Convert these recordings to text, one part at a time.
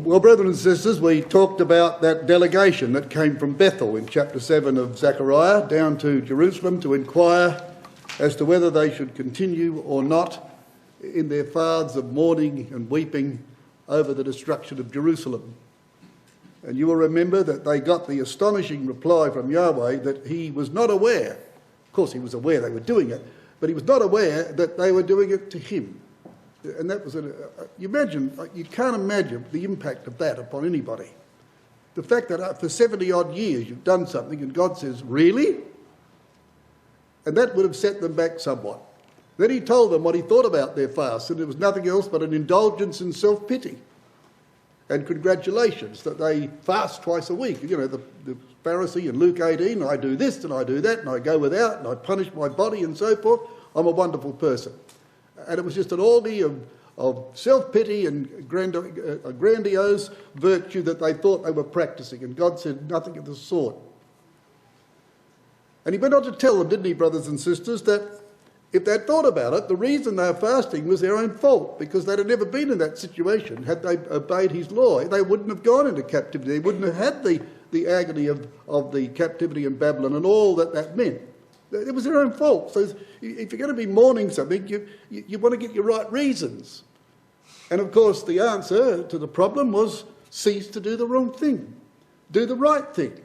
Well, brethren and sisters, we talked about that delegation that came from Bethel in chapter 7 of Zechariah down to Jerusalem to inquire as to whether they should continue or not in their faths of mourning and weeping over the destruction of Jerusalem. And you will remember that they got the astonishing reply from Yahweh that he was not aware. Of course, he was aware they were doing it, but he was not aware that they were doing it to him. And that was, you can't imagine the impact of that upon anybody. The fact that for 70 odd years you've done something and God says, really? And that would have set them back somewhat. Then he told them what he thought about their fast, and it was nothing else but an indulgence in self-pity. And congratulations that they fast twice a week. You know, the Pharisee in Luke 18, I do this and I do that and I go without and I punish my body and so forth. I'm a wonderful person. And it was just an orgy of self-pity and a grandiose virtue that they thought they were practicing. And God said nothing of the sort. And he went on to tell them, didn't he, brothers and sisters, that if they'd thought about it, the reason they were fasting was their own fault, because they'd have never been in that situation. Had they obeyed his law, they wouldn't have gone into captivity. They wouldn't have had the agony of the captivity in Babylon and all that meant. It was their own fault. So if you're going to be mourning something, you want to get your right reasons. And of course, the answer to the problem was cease to do the wrong thing. Do the right thing.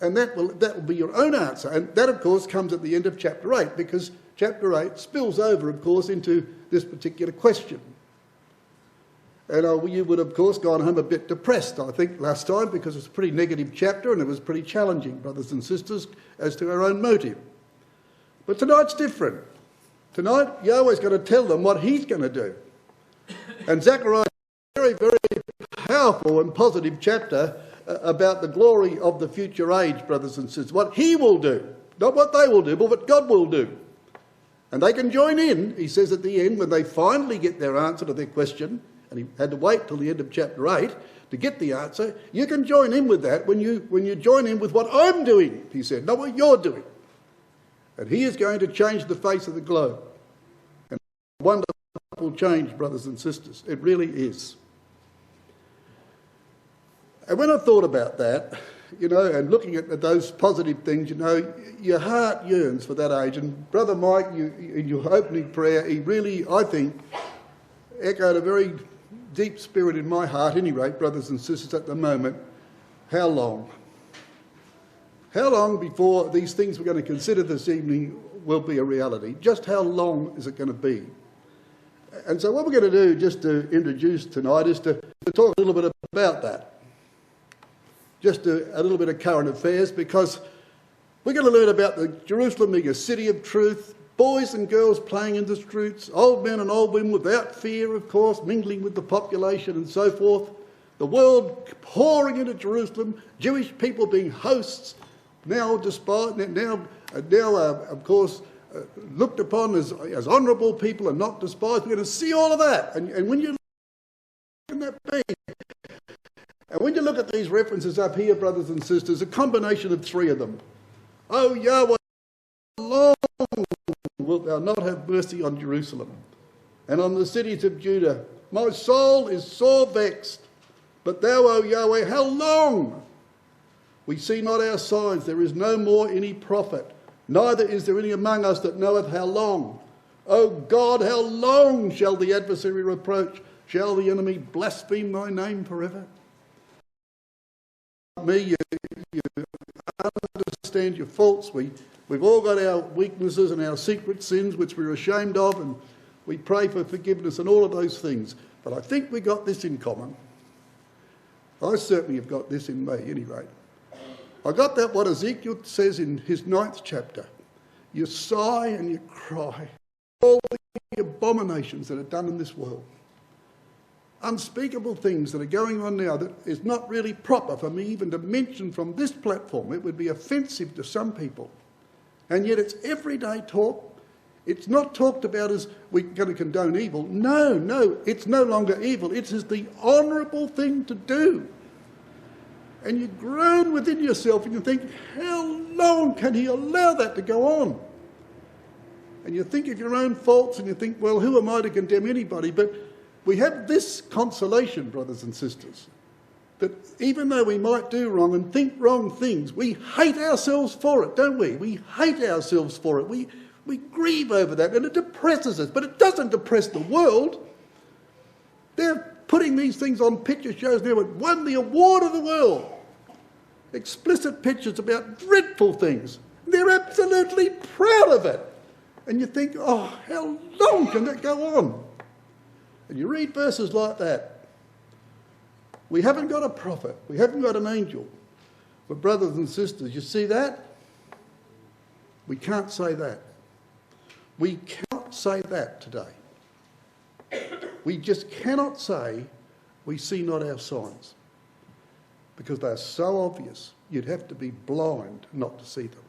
And that will be your own answer. And that, of course, comes at the end of chapter 8, because chapter 8 spills over, of course, into this particular question. And you would, of course, gone home a bit depressed, I think, last time, because it's a pretty negative chapter and it was pretty challenging, brothers and sisters, as to our own motive. But tonight's different. Tonight, Yahweh's going to tell them what he's going to do. And Zechariah is a very, very powerful and positive chapter about the glory of the future age, brothers and sisters. What he will do. Not what they will do, but what God will do. And they can join in, he says at the end, when they finally get their answer to their question, and he had to wait till the end of chapter 8 to get the answer. You can join in with that when you join in with what I'm doing, he said, not what you're doing. And he is going to change the face of the globe. And a wonderful change, brothers and sisters. It really is. And when I thought about that, and looking at those positive things, your heart yearns for that age. And Brother Mike, in your opening prayer, he really, I think, echoed a very deep spirit in my heart, at any rate, brothers and sisters, at the moment. How long? How long before these things we're going to consider this evening will be a reality? Just how long is it going to be? And so what we're going to do, just to introduce tonight, is to talk a little bit about that. Just a little bit of current affairs, because we're going to learn about the Jerusalem being a city of truth, boys and girls playing in the streets, old men and old women without fear, of course, mingling with the population and so forth, the world pouring into Jerusalem, Jewish people being hosts, now despised, of course, looked upon as honourable people and not despised. We're going to see all of that. And when you look at that being, and when you look at these references up here, brothers and sisters, a combination of three of them. Oh, Yahweh, how long wilt thou not have mercy on Jerusalem and on the cities of Judah? My soul is sore vexed. But thou, O Yahweh, how long? We see not our signs. There is no more any prophet. Neither is there any among us that knoweth how long. O God, how long shall the adversary reproach? Shall the enemy blaspheme thy name forever? You understand your faults. We've all got our weaknesses and our secret sins which we're ashamed of, and we pray for forgiveness and all of those things. But I think we got this in common. I certainly have got this in me, at any rate. I got that what Ezekiel says in his 9th chapter. You sigh and you cry. All the abominations that are done in this world. Unspeakable things that are going on now that is not really proper for me even to mention from this platform. It would be offensive to some people. And yet it's everyday talk. It's not talked about as we're going to condone evil. No, it's no longer evil. It is the honourable thing to do. And you groan within yourself and you think, how long can he allow that to go on? And you think of your own faults and you think, well, who am I to condemn anybody? But we have this consolation, brothers and sisters. that even though we might do wrong and think wrong things, we hate ourselves for it, don't we? We hate ourselves for it. We grieve over that, and it depresses us. But it doesn't depress the world. They're putting these things on picture shows now. It won the award of the world. Explicit pictures about dreadful things. They're absolutely proud of it. And you think, oh, how long can that go on? And you read verses like that. We haven't got a prophet. We haven't got an angel. But brothers and sisters, you see that? We can't say that. We cannot say that today. We just cannot say we see not our signs, because they're so obvious. You'd have to be blind not to see them.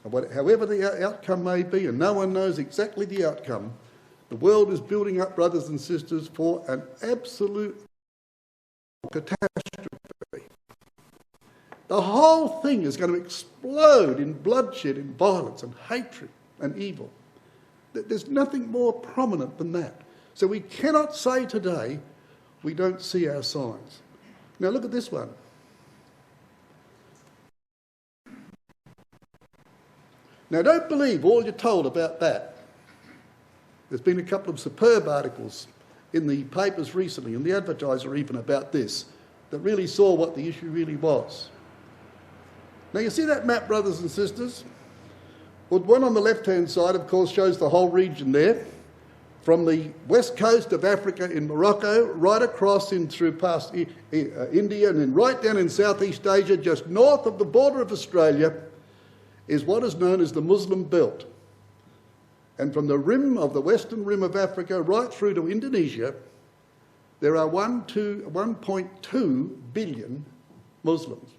And however the outcome may be, and no one knows exactly the outcome, the world is building up, brothers and sisters, for an absolute catastrophe. The whole thing is going to explode in bloodshed, in violence and hatred and evil. There's nothing more prominent than that. So we cannot say today we don't see our signs. Now look at this one. Now don't believe all you're told about that. There's been a couple of superb articles in the papers recently, and the Advertiser even, about this, that really saw what the issue really was. Now you see that map, brothers and sisters? Well, the one on the left-hand side, of course, shows the whole region there, from the west coast of Africa in Morocco, right across in through past India, and then right down in Southeast Asia, just north of the border of Australia, is what is known as the Muslim Belt. And from the rim of the western rim of Africa right through to Indonesia, there are 1.2 billion Muslims.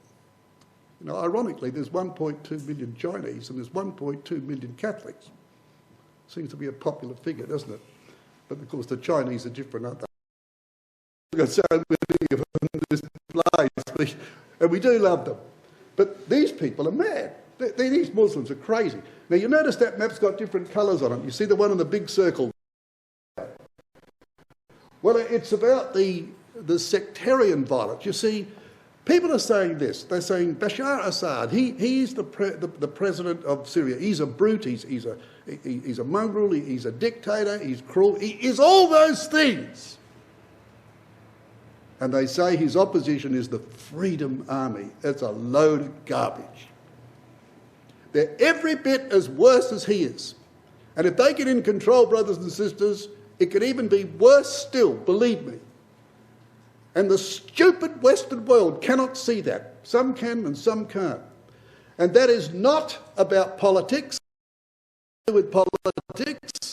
You know, ironically, there's 1.2 million Chinese and there's 1.2 million Catholics. Seems to be a popular figure, doesn't it? But of course the Chinese are different, aren't they? We've got so many of them in this place, and we do love them. But these people are mad. These Muslims are crazy. Now you notice that map's got different colours on it. You see the one in the big circle? Well, it's about the sectarian violence. You see, people are saying this. They're saying Bashar Assad, he's the president of Syria. He's a brute, he's a mongrel, he's a dictator, he's cruel. He is all those things. And they say his opposition is the Freedom Army. It's a load of garbage. They're every bit as worse as he is. And if they get in control, brothers and sisters, it could even be worse still, believe me. And the stupid Western world cannot see that. Some can and some can't. And that is not about politics. With politics,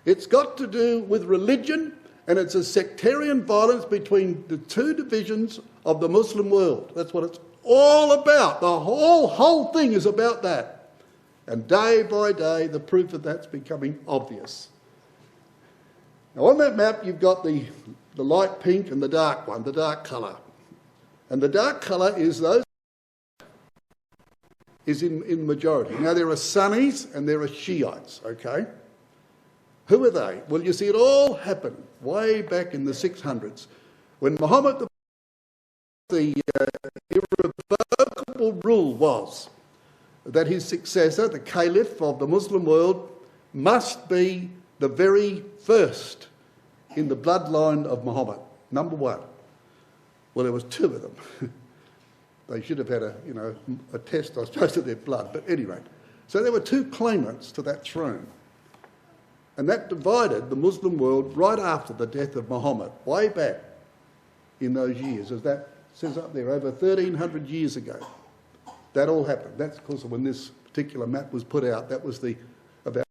it's got to do with religion, and it's a sectarian violence between the two divisions of the Muslim world. That's what it's all about. The whole thing is about that. And day by day, the proof of that's becoming obvious. Now on that map, you've got the light pink and the dark one, the dark colour. And the dark colour is in majority. Now there are Sunnis and there are Shiites, okay? Who are they? Well, you see, it all happened way back in the 600s when Muhammad, the irrevocable rule was that his successor, the Caliph of the Muslim world, must be the very first in the bloodline of Muhammad, number one. Well, there was two of them. They should have had a test, I suppose, of their blood, but anyway. So there were two claimants to that throne. And that divided the Muslim world right after the death of Muhammad, way back in those years, as that says up there, over 1,300 years ago. That all happened. That's, of course, when this particular map was put out. That was about...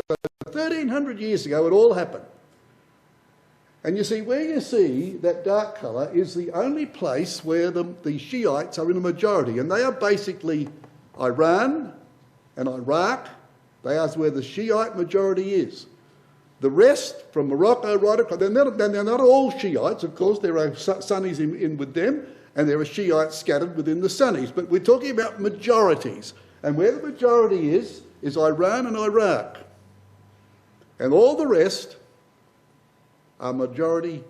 So 1,300 years ago, it all happened. And you see, where you see that dark colour is the only place where the Shiites are in a majority. And they are basically Iran and Iraq. They are where the Shiite majority is. The rest, from Morocco right across, they're not all Shiites, of course. There are Sunnis in with them, and there are Shiites scattered within the Sunnis. But we're talking about majorities. And where the majority is Iran and Iraq. And all the rest are majority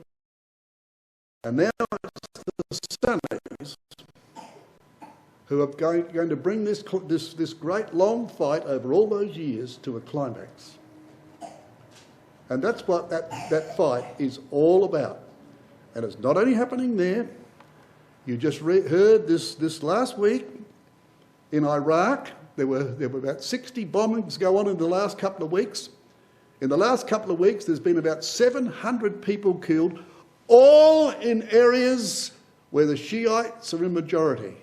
And now it's the Sunnis who are going to bring this great long fight over all those years to a climax. And that's what that fight is all about. And it's not only happening there. You just heard this last week in Iraq, there were about 60 bombings go on in the last couple of weeks. In the last couple of weeks, there's been about 700 people killed, all in areas where the Shiites are in majority.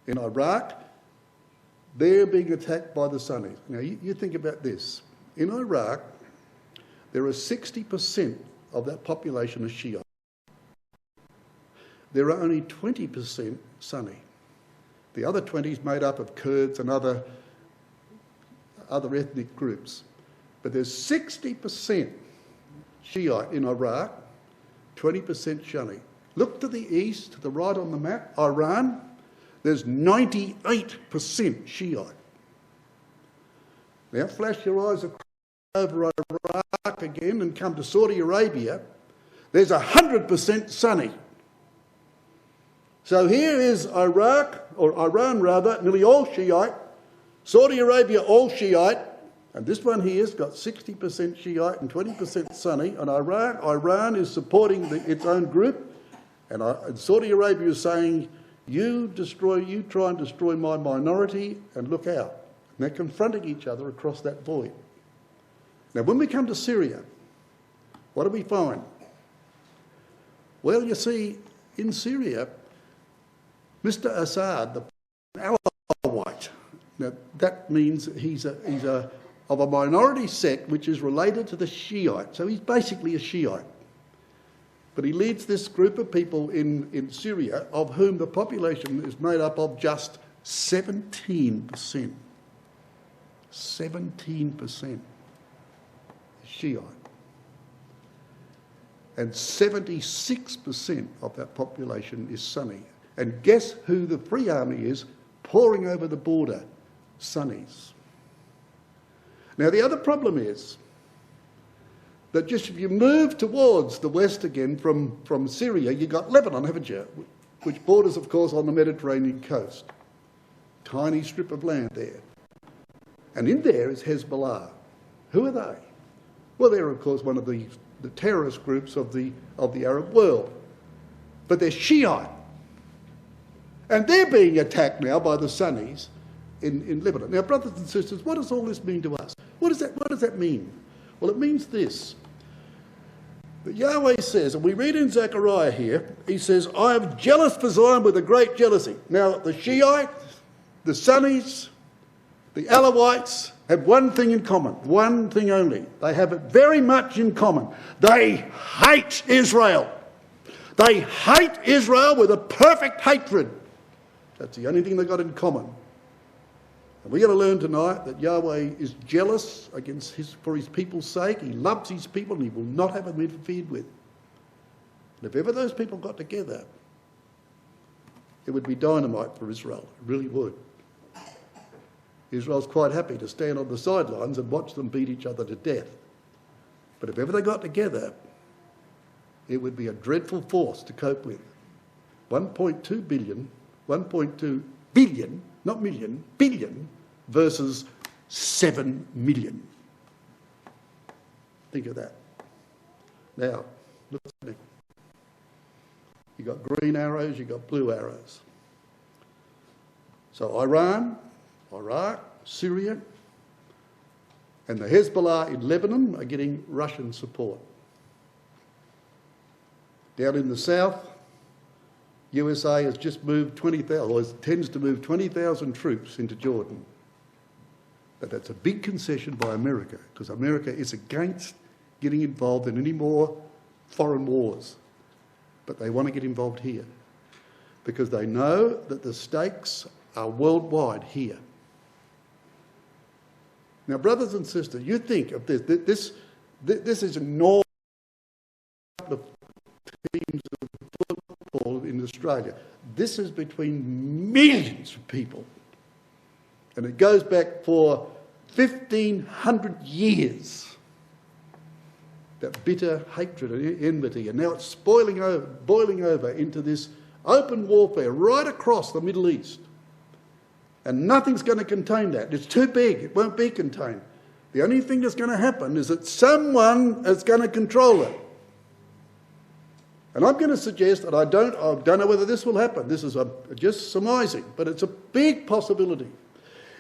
In Iraq, they're being attacked by the Sunnis. Now, you think about this. In Iraq, there are 60% of that population is Shiite. There are only 20% Sunni. The other 20 is made up of Kurds and other ethnic groups. But there's 60% Shiite in Iraq, 20% Sunni. Look to the east, to the right on the map, Iran, there's 98% Shiite. Now flash your eyes over Iraq again and come to Saudi Arabia, there's 100% Sunni. So here is Iraq, or Iran rather, nearly all Shiite, Saudi Arabia all Shiite, and this one here's got 60% Shiite and 20% Sunni, and Iran is supporting its own group, and Saudi Arabia is saying, you try and destroy my minority, and look out. And they're confronting each other across that void. Now when we come to Syria, what do we find? Well, you see, in Syria, Mr. Assad, the Alawite, now that means he's of a minority sect which is related to the Shiite. So he's basically a Shiite. But he leads this group of people in Syria, of whom the population is made up of just 17%. 17% Shiite. And 76% of that population is Sunni. And guess who the Free Army is pouring over the border? Sunnis. Now the other problem is that just if you move towards the west again from Syria, you've got Lebanon, haven't you? Which borders, of course, on the Mediterranean coast. Tiny strip of land there. And in there is Hezbollah. Who are they? Well, they're, of course, one of the terrorist groups of the Arab world. But they're Shiite. And they're being attacked now by the Sunnis in Lebanon. Now, brothers and sisters, what does all this mean to us? What does that mean? Well, it means this. That Yahweh says, and we read in Zechariah here, he says, I am jealous for Zion with a great jealousy. Now, the Shiite, the Sunnis, the Alawites have one thing in common, one thing only. They have it very much in common. They hate Israel. They hate Israel with a perfect hatred. That's the only thing they've got in common. And we're going to learn tonight that Yahweh is jealous for his people's sake. He loves his people and he will not have them interfered with. And if ever those people got together, it would be dynamite for Israel. It really would. Israel's quite happy to stand on the sidelines and watch them beat each other to death. But if ever they got together, it would be a dreadful force to cope with. 1.2 billion, not million, billion, versus 7 million. Think of that. Now, look at it. You've got green arrows, you've got blue arrows. So Iran, Iraq, Syria, and the Hezbollah in Lebanon are getting Russian support. Down in the south, USA has just moved 20,000, or tends to move 20,000 troops into Jordan. But that's a big concession by America, because America is against getting involved in any more foreign wars. But they want to get involved here, because they know that the stakes are worldwide here. Now, brothers and sisters, you think of this. This is a normal couple of teams of football in Australia. This is between millions of people. And it goes back for 1,500 years. that bitter hatred and enmity, and now it's boiling over into this open warfare right across the Middle East. And nothing's going to contain that. It's too big. It won't be contained. The only thing that's going to happen is that someone is going to control it. And I'm going to suggest that I don't know whether this will happen. This is just surmising, but it's a big possibility.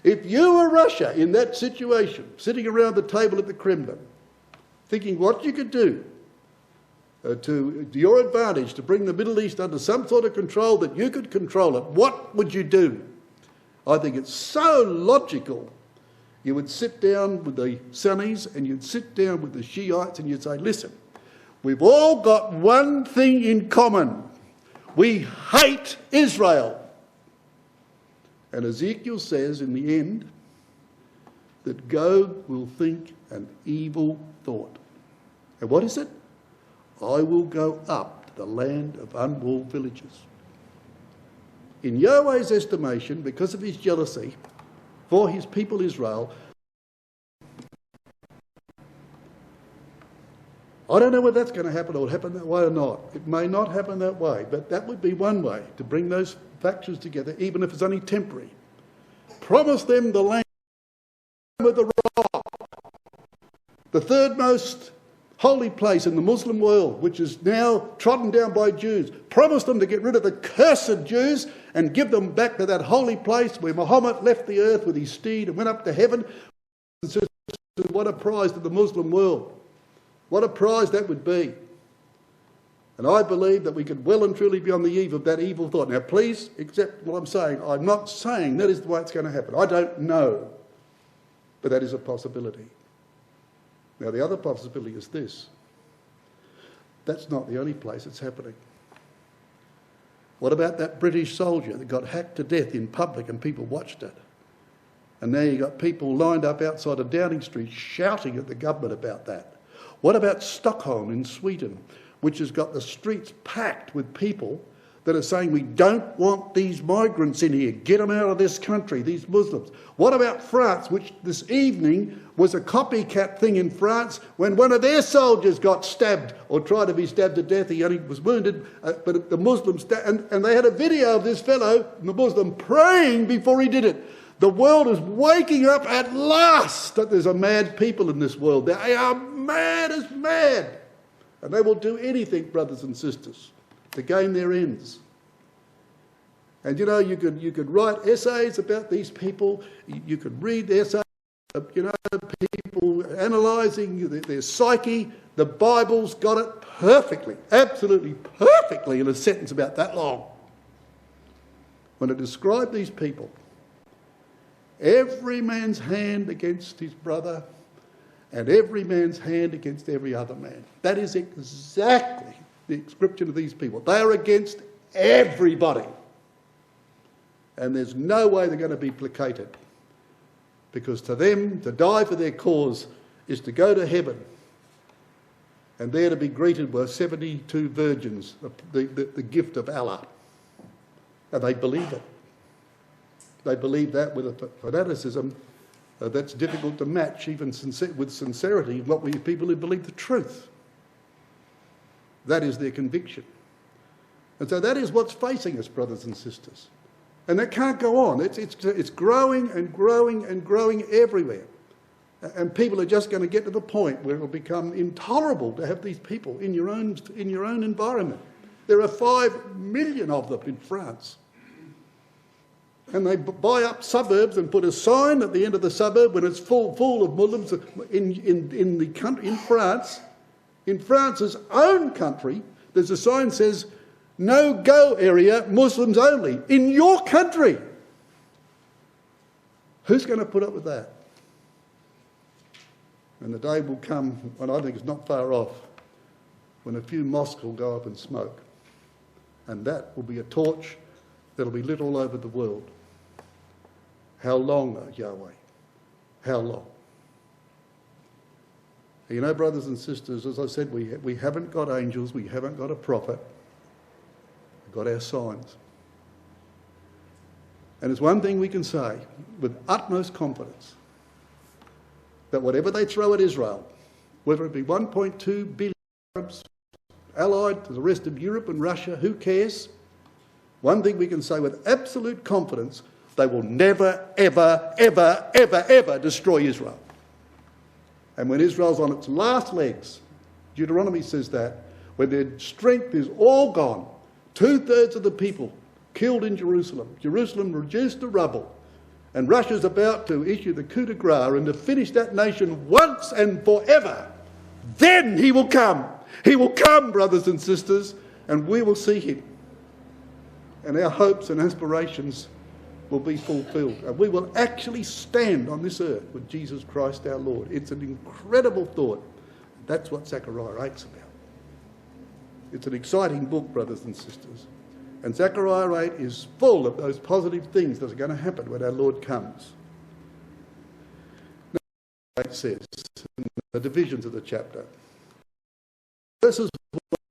If you were Russia in that situation, sitting around the table at the Kremlin, thinking what you could do to your advantage to bring the Middle East under some sort of control that you could control it, what would you do? I think it's so logical. You would sit down with the Sunnis and you'd sit down with the Shiites and you'd say, listen, we've all got one thing in common. We hate Israel. And Ezekiel says in the end that Gog will think an evil thought. And what is it? I will go up to the land of unwalled villages. In Yahweh's estimation, because of his jealousy for his people Israel, I don't know whether that's going to happen or happen that way or not. It may not happen that way, but that would be one way to bring those factions together, even if it's only temporary. Promise them the land of the rock, the third most holy place in the Muslim world, which is now trodden down by Jews. Promise them to get rid of the cursed Jews and give them back to that holy place where Muhammad left the earth with his steed and went up to heaven. What a prize to the Muslim world. What a prize that would be. And I believe that we could well and truly be on the eve of that evil thought. Now please accept what I'm saying. I'm not saying that is the way it's going to happen. I don't know. But that is a possibility. Now the other possibility is this. That's not the only place it's happening. What about that British soldier that got hacked to death in public and people watched it? And now you've got people lined up outside of Downing Street shouting at the government about that. What about Stockholm in Sweden, which has got the streets packed with people that are saying we don't want these migrants in here, get them out of this country, these Muslims. What about France, which this evening was a copycat thing in France when one of their soldiers got stabbed or tried to be stabbed to death. He only was wounded, but the Muslims, and they had a video of this fellow, the Muslim, praying before he did it. The world is waking up at last that there's a mad people in this world. They are mad as mad. And they will do anything, brothers and sisters, to gain their ends. And you know, you could write essays about these people. You could read essays, people analysing their psyche. The Bible's got it perfectly, absolutely perfectly in a sentence about that long. When it described these people, every man's hand against his brother and every man's hand against every other man. That is exactly the description of these people. They are against everybody. And there's no way they're going to be placated. Because to them, to die for their cause is to go to heaven and there to be greeted with 72 virgins, the gift of Allah. And they believe it. They believe that with a fanaticism that's difficult to match, even with sincerity, people who believe the truth. That is their conviction. And so that is what's facing us, brothers and sisters. And that can't go on. It's growing and growing and growing everywhere. And people are just going to get to the point where it will become intolerable to have these people in your own environment. There are 5 million of them in France. And they buy up suburbs and put a sign at the end of the suburb when it's full of Muslims in France. In France's own country, there's a sign that says, no-go area, Muslims only. In your country. Who's going to put up with that? And the day will come, and I think it's not far off, when a few mosques will go up in smoke. And that will be a torch that will be lit all over the world. How long, O Yahweh? How long? You know, brothers and sisters, as I said, we haven't got angels, we haven't got a prophet. We've got our signs. And it's one thing we can say with utmost confidence, that whatever they throw at Israel, whether it be 1.2 billion Arabs allied to the rest of Europe and Russia, who cares? One thing we can say with absolute confidence, they will never, ever, ever, ever, ever destroy Israel. And when Israel's on its last legs, Deuteronomy says that, when their strength is all gone, 2/3 of the people killed in Jerusalem, Jerusalem reduced to rubble, and Russia's about to issue the coup de grace and to finish that nation once and forever, then he will come. He will come, brothers and sisters, and we will see him. And our hopes and aspirations will be fulfilled. And we will actually stand on this earth with Jesus Christ our Lord. It's an incredible thought. That's what Zechariah 8's about. It's an exciting book, brothers and sisters. And Zechariah 8 is full of those positive things that are going to happen when our Lord comes. Now, it says in the divisions of the chapter, verses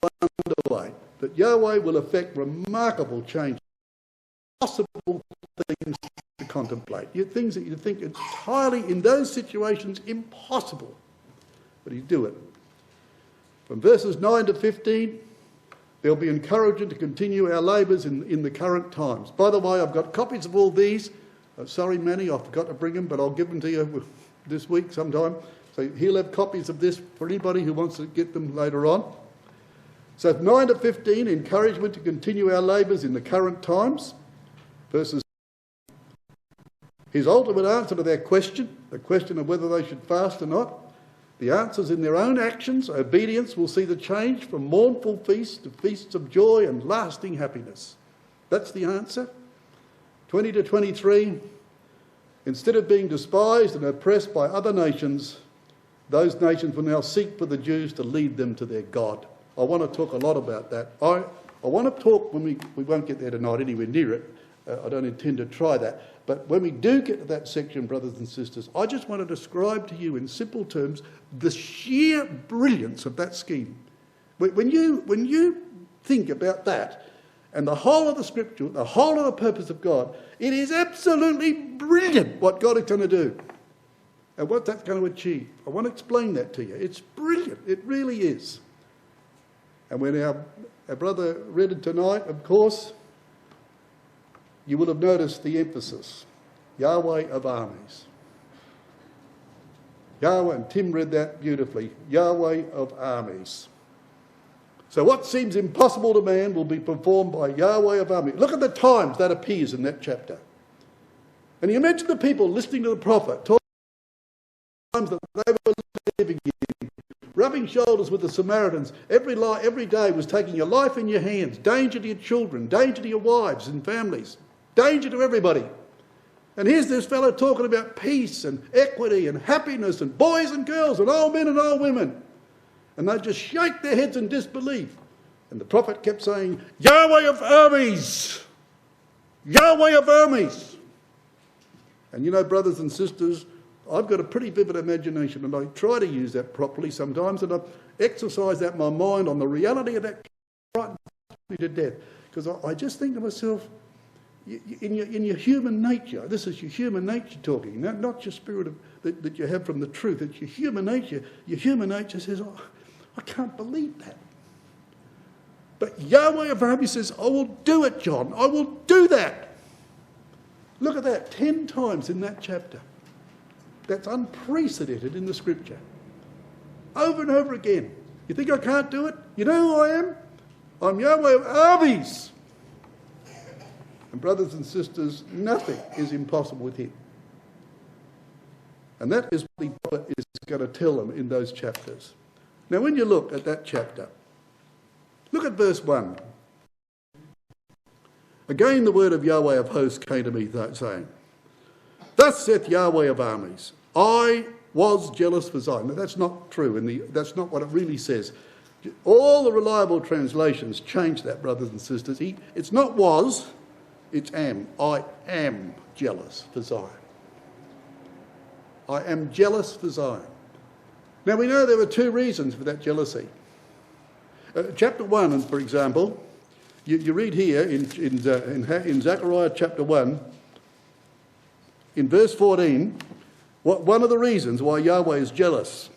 1 to 8, that Yahweh will effect remarkable changes, possible things to contemplate, things that you think entirely in those situations impossible, but he'll do it. From verses 9 to 15, there'll be encouragement to continue our labours in the current times. By the way, I've got copies of all these. Sorry, Manny, I forgot to bring them, but I'll give them to you this week sometime. So he'll have copies of this for anybody who wants to get them later on. So 9 to 15, encouragement to continue our labours in the current times. Verses, his ultimate answer to their question, the question of whether they should fast or not. The answers in their own actions, obedience will see the change from mournful feasts to feasts of joy and lasting happiness. That's the answer. 20 to 23, instead of being despised and oppressed by other nations, those nations will now seek for the Jews to lead them to their God. I want to talk a lot about that. I want to talk, when we won't get there tonight anywhere near it, I don't intend to try that, but when we do get to that section, brothers and sisters, I just want to describe to you in simple terms the sheer brilliance of that scheme. When you think about that, and the whole of the scripture, the whole of the purpose of God, it is absolutely brilliant what God is going to do and what that's going to achieve. I want to explain that to you. It's brilliant. It really is. And when our brother read it tonight, of course, you will have noticed the emphasis. Yahweh of armies. Yahweh, and Tim read that beautifully. Yahweh of armies. So what seems impossible to man will be performed by Yahweh of armies. Look at the times that appears in that chapter. And you imagine the people listening to the prophet, talking about the times that they were living in, rubbing shoulders with the Samaritans. Every day was taking your life in your hands, danger to your children, danger to your wives and families, danger to everybody. And here's this fellow talking about peace and equity and happiness and boys and girls and old men and old women. And they just shake their heads in disbelief. And the prophet kept saying, Yahweh of armies! Yahweh of armies! And you know, brothers and sisters, I've got a pretty vivid imagination, and I try to use that properly sometimes, and I exercise that in my mind on the reality of that. Frightens me to death. Because I just think to myself, in your human nature, this is your human nature talking, not your spirit that you have from the truth, it's your human nature. Your human nature says, oh, I can't believe that. But Yahweh of armies says, I will do it, John. I will do that. Look at that, 10 times in that chapter. That's unprecedented in the scripture. Over and over again. You think I can't do it? You know who I am? I'm Yahweh of armies. And brothers and sisters, nothing is impossible with him. And that is what the prophet is going to tell them in those chapters. Now when you look at that chapter, look at verse 1. Again the word of Yahweh of hosts came to me saying, Thus saith Yahweh of armies, I was jealous for Zion. Now that's not true, that's not what it really says. All the reliable translations change that, brothers and sisters. It's not was, it's am. I am jealous for Zion. I am jealous for Zion. Now we know there were 2 reasons for that jealousy. Chapter 1, for example, you read here in Zechariah chapter 1, in verse 14, one of the reasons why Yahweh is jealous.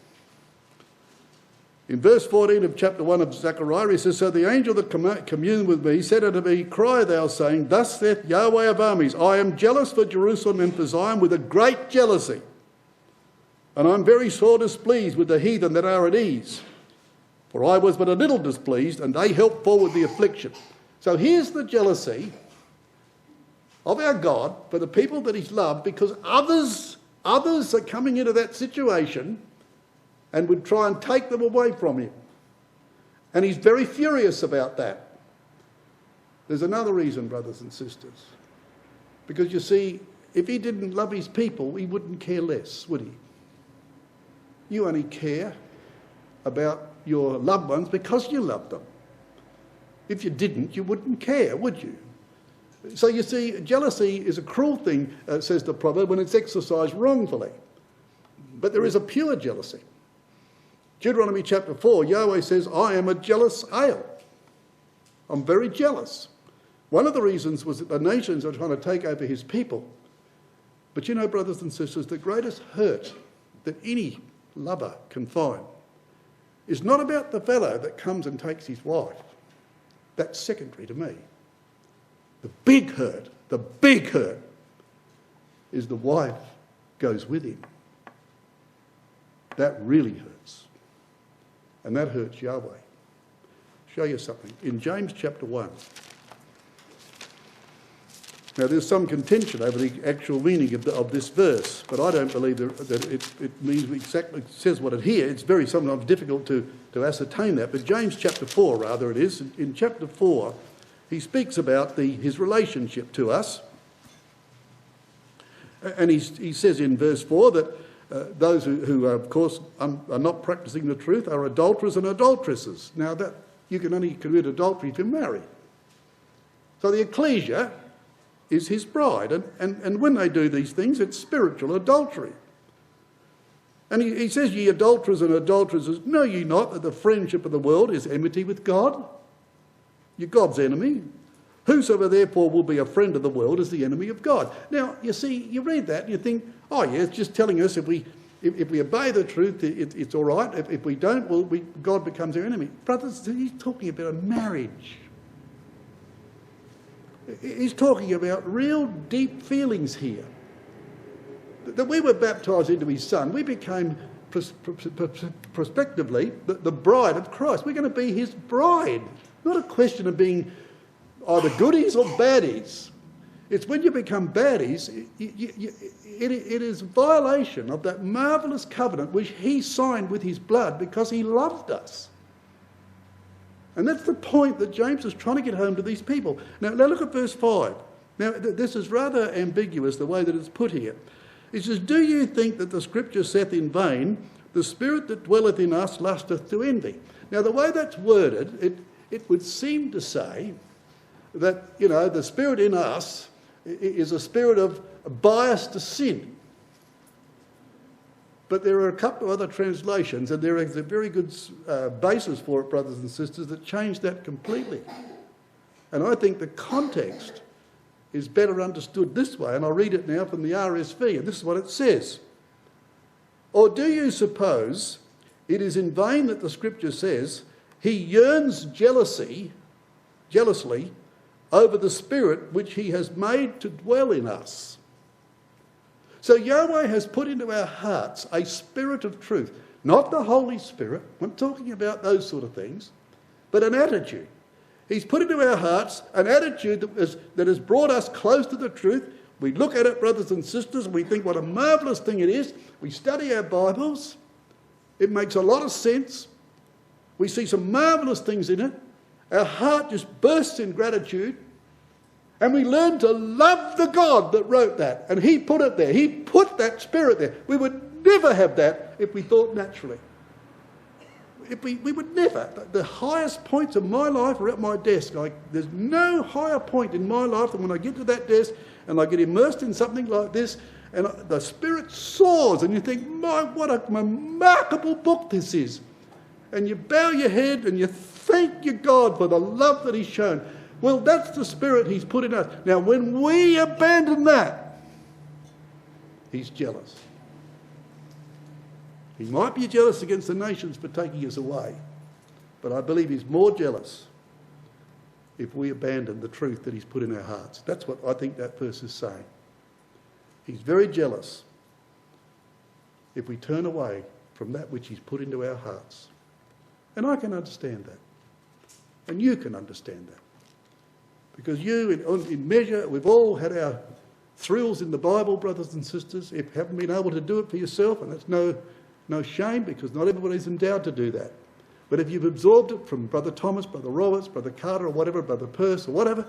In verse 14 of chapter 1 of Zechariah, he says, "So the angel that communed with me said unto me, Cry thou, saying, Thus saith Yahweh of armies, I am jealous for Jerusalem and for Zion with a great jealousy. And I am very sore displeased with the heathen that are at ease. For I was but a little displeased, and they helped forward the affliction." So here's the jealousy of our God for the people that he's loved, because others are coming into that situation and would try and take them away from him. And he's very furious about that. There's another reason, brothers and sisters. Because you see, if he didn't love his people, he wouldn't care less, would he? You only care about your loved ones because you love them. If you didn't, you wouldn't care, would you? So you see, jealousy is a cruel thing, says the proverb, when it's exercised wrongfully. But there is a pure jealousy. Deuteronomy chapter 4, Yahweh says, I am a jealous ale. I'm very jealous. One of the reasons was that the nations are trying to take over his people. But you know, brothers and sisters, the greatest hurt that any lover can find is not about the fellow that comes and takes his wife. That's secondary to me. The big hurt is the wife goes with him. That really hurts. And that hurts Yahweh. Show you something. In James chapter 1. Now there's some contention over the actual meaning of this verse, but I don't believe that it means exactly, it says what it here. It's very sometimes difficult to ascertain that. But James chapter 4, rather it is, in chapter 4, he speaks about his relationship to us. And he says in verse 4 that those who of course, are not practising the truth are adulterers and adulteresses. Now, that you can only commit adultery if you're married. So the ecclesia is his bride. And when they do these things, it's spiritual adultery. And he says, ye adulterers and adulteresses, know ye not that the friendship of the world is enmity with God? You're God's enemy. Whosoever therefore will be a friend of the world is the enemy of God. Now, you see, you read that and you think, oh yeah, it's just telling us if we obey the truth, it's all right. If we don't, well, God becomes our enemy. Brothers, he's talking about a marriage. He's talking about real deep feelings here. That we were baptised into his son. We became prospectively the bride of Christ. We're going to be his bride. Not a question of being either goodies or baddies. It's when you become baddies, it is a violation of that marvellous covenant which he signed with his blood because he loved us. And that's the point that James is trying to get home to these people. Now look at verse 5. Now, this is rather ambiguous, the way that it's put here. He says, do you think that the scripture saith in vain, the spirit that dwelleth in us lusteth to envy? Now, the way that's worded, it would seem to say that, you know, the spirit in us is a spirit of bias to sin. But there are a couple of other translations, and there is a very good basis for it, brothers and sisters, that change that completely. And I think the context is better understood this way, and I'll read it now from the RSV, and this is what it says. Or do you suppose it is in vain that the scripture says, he yearns jealously over the spirit which he has made to dwell in us? So Yahweh has put into our hearts a spirit of truth, not the Holy Spirit, I'm not talking about those sort of things, but an attitude. He's put into our hearts an attitude that has brought us close to the truth. We look at it, brothers and sisters, and we think what a marvellous thing it is. We study our Bibles. It makes a lot of sense. We see some marvellous things in it. Our heart just bursts in gratitude. And we learn to love the God that wrote that. And he put it there. He put that spirit there. We would never have that if we thought naturally. We would never. The highest points of my life are at my desk. There's no higher point in my life than when I get to that desk and I get immersed in something like this and the spirit soars and you think, my, what a remarkable book this is. And you bow your head and you thank your God for the love that he's shown. Well, that's the spirit he's put in us. Now, when we abandon that, he's jealous. He might be jealous against the nations for taking us away, but I believe he's more jealous if we abandon the truth that he's put in our hearts. That's what I think that verse is saying. He's very jealous if we turn away from that which he's put into our hearts. And I can understand that. And you can understand that. Because you, in measure, we've all had our thrills in the Bible, brothers and sisters. If you haven't been able to do it for yourself, and that's no shame, because not everybody's endowed to do that. But if you've absorbed it from Brother Thomas, Brother Roberts, Brother Carter, or whatever, Brother Peirce, or whatever,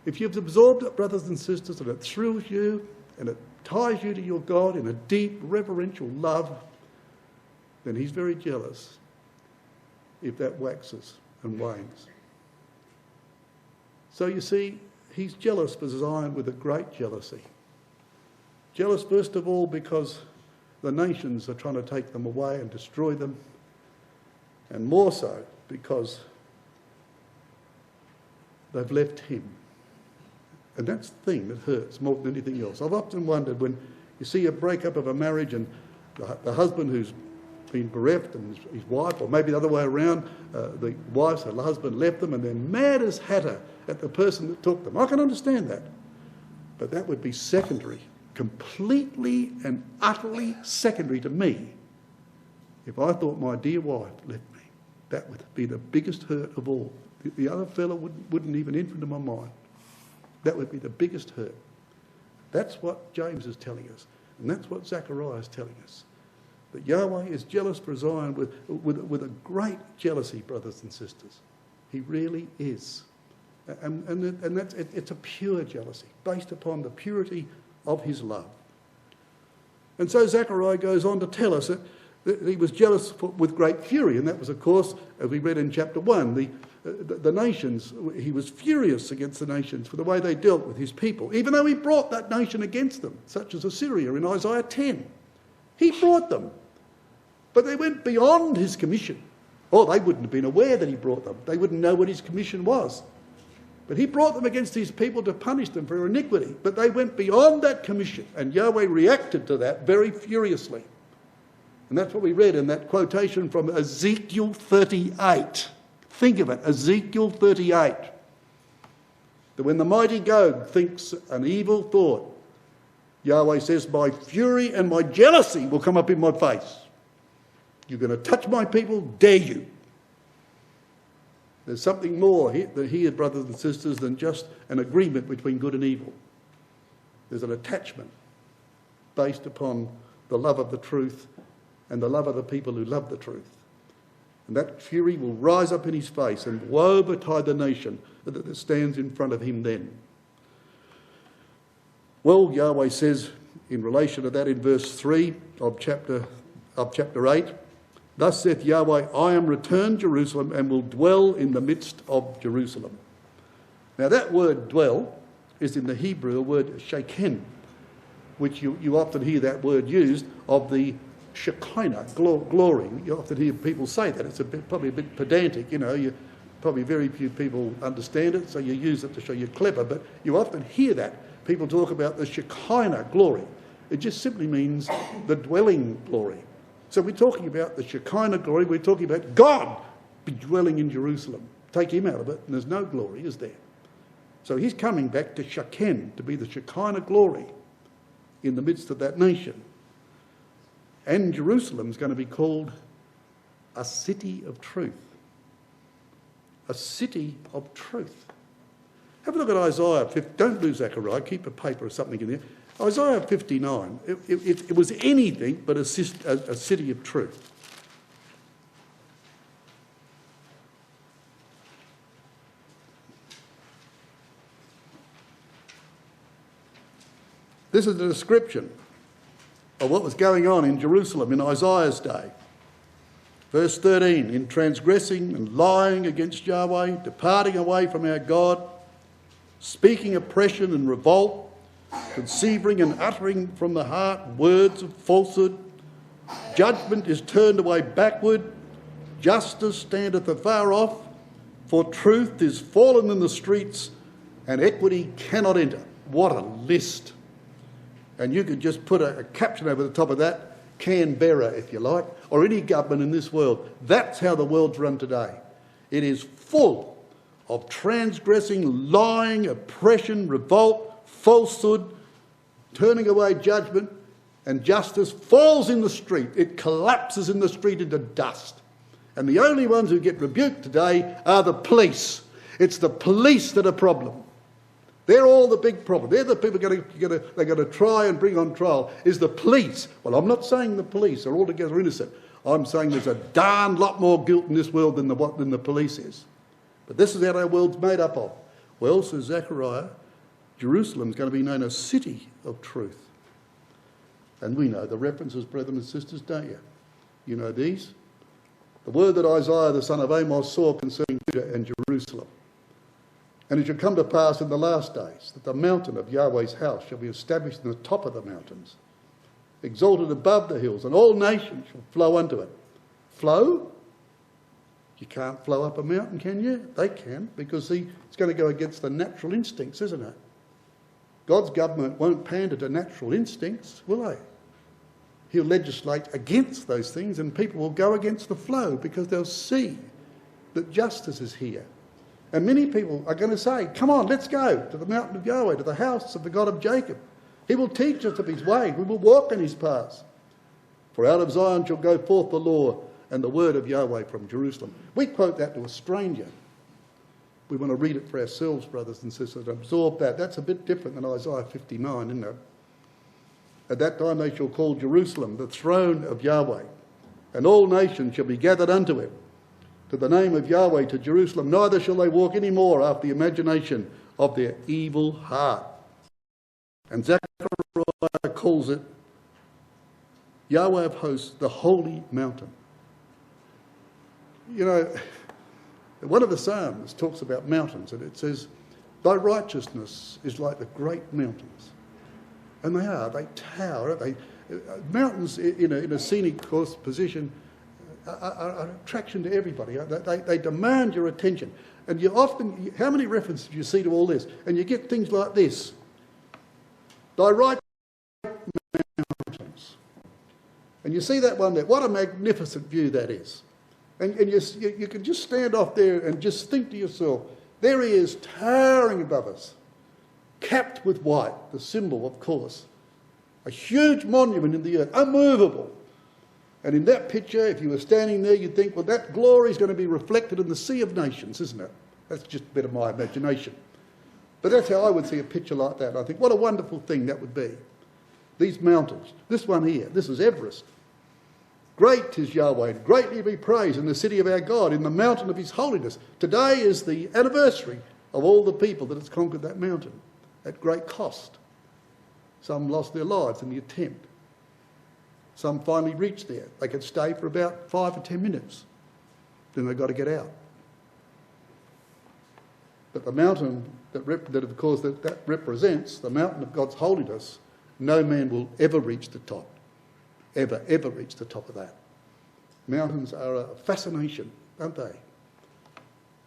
if you've absorbed it, brothers and sisters, and it thrills you, and it ties you to your God in a deep, reverential love, then he's very jealous if that waxes and wanes. So you see, he's jealous for Zion with a great jealousy. Jealous, first of all, because the nations are trying to take them away and destroy them, and more so because they've left him. And that's the thing that hurts more than anything else. I've often wondered when you see a breakup of a marriage and the husband who's been bereft and his wife, or maybe the other way around, the wife, the husband left them and they're mad as hatter at the person that took them. I can understand that. But that would be secondary, completely and utterly secondary to me if I thought my dear wife left me. That would be the biggest hurt of all. The other fellow wouldn't even enter into my mind. That would be the biggest hurt. That's what James is telling us. And that's what Zechariah is telling us. That Yahweh is jealous for Zion with a great jealousy, brothers and sisters. He really is. And it's a pure jealousy, based upon the purity of his love. And so Zechariah goes on to tell us that he was jealous with great fury. And that was, of course, as we read in chapter 1, the nations, he was furious against the nations for the way they dealt with his people, even though he brought that nation against them, such as Assyria in Isaiah 10. He brought them, but they went beyond his commission. Or they wouldn't have been aware that he brought them. They wouldn't know what his commission was. But he brought them against his people to punish them for iniquity. But they went beyond that commission, and Yahweh reacted to that very furiously. And that's what we read in that quotation from Ezekiel 38. Think of it, Ezekiel 38. That when the mighty Gog thinks an evil thought, Yahweh says, my fury and my jealousy will come up in my face. You're going to touch my people, dare you. There's something more here, brothers and sisters, than just an agreement between good and evil. There's an attachment based upon the love of the truth and the love of the people who love the truth. And that fury will rise up in his face, and woe betide the nation that stands in front of him then. Well, Yahweh says in relation to that in verse 3 of chapter 8, thus saith Yahweh, I am returned Jerusalem and will dwell in the midst of Jerusalem. Now that word dwell is in the Hebrew word sheken, which you often hear that word used of the Shekinah, glory. You often hear people say that. It's probably a bit pedantic, probably very few people understand it, so you use it to show you're clever, but you often hear that. People talk about the Shekinah glory. It just simply means the dwelling glory. So we're talking about the Shekinah glory, we're talking about God be dwelling in Jerusalem. Take him out of it and there's no glory, is there? So he's coming back to Sheken, to be the Shekinah glory in the midst of that nation. And Jerusalem's going to be called a city of truth. A city of truth. Have a look at Isaiah 50. Don't lose Zechariah, keep a paper or something in there. Isaiah 59, it was anything but a city of truth. This is a description of what was going on in Jerusalem in Isaiah's day. Verse 13, in transgressing and lying against Yahweh, departing away from our God, speaking oppression and revolt, conceiving and uttering from the heart words of falsehood, judgment is turned away backward, justice standeth afar off, for truth is fallen in the streets, and equity cannot enter. What a list. And you could just put a caption over the top of that, Canberra, if you like, or any government in this world. That's how the world's run today. It is full of transgressing, lying, oppression, revolt, falsehood, turning away judgment, and justice falls in the street. It collapses in the street into dust. And the only ones who get rebuked today are the police. It's the police that are problem. They're all the big problem. They're the people they're going to try and bring on trial, is the police. Well, I'm not saying the police are altogether innocent. I'm saying there's a darn lot more guilt in this world than the police is. But this is what our world's made up of. Well, says Zechariah, Jerusalem's going to be known as city of truth. And we know the references, brethren and sisters, don't you? You know these. The word that Isaiah the son of Amos saw concerning Judah and Jerusalem. And it shall come to pass in the last days that the mountain of Yahweh's house shall be established in the top of the mountains, exalted above the hills, and all nations shall flow unto it. Flow? You can't flow up a mountain, can you? They can, because see, it's going to go against the natural instincts, isn't it? God's government won't pander to natural instincts, will they? He'll legislate against those things, and people will go against the flow because they'll see that justice is here. And many people are going to say, come on, let's go to the mountain of Yahweh, to the house of the God of Jacob. He will teach us of his way. We will walk in his paths. For out of Zion shall go forth the law and the word of Yahweh from Jerusalem. We quote that to a stranger. We want to read it for ourselves, brothers and sisters, and absorb that. That's a bit different than Isaiah 59, isn't it? At that time they shall call Jerusalem the throne of Yahweh, and all nations shall be gathered unto it. To the name of Yahweh, to Jerusalem, neither shall they walk any more after the imagination of their evil heart. And Zechariah calls it Yahweh of hosts, the holy mountain. You know, one of the Psalms talks about mountains, and it says, thy righteousness is like the great mountains. And they are, they tower. Mountains in a scenic course position are an attraction to everybody. They demand your attention. And you often, how many references do you see to all this? And you get things like this. Thy right mountains. And you see that one there. What a magnificent view that is. And you can just stand off there and just think to yourself, there he is towering above us, capped with white, the symbol, of course. A huge monument in the earth, unmovable. And in that picture, if you were standing there, you'd think, well, that glory is going to be reflected in the sea of nations, isn't it? That's just a bit of my imagination. But that's how I would see a picture like that. I think, what a wonderful thing that would be. These mountains, this one here, this is Everest. Great is Yahweh, and greatly to be praised in the city of our God, in the mountain of his holiness. Today is the anniversary of all the people that has conquered that mountain at great cost. Some lost their lives in the attempt. Some finally reached there. They could stay for about 5 or 10 minutes. Then they've got to get out. But the mountain that represents, the mountain of God's holiness, no man will ever reach the top. Ever reach the top of that. Mountains are a fascination, aren't they?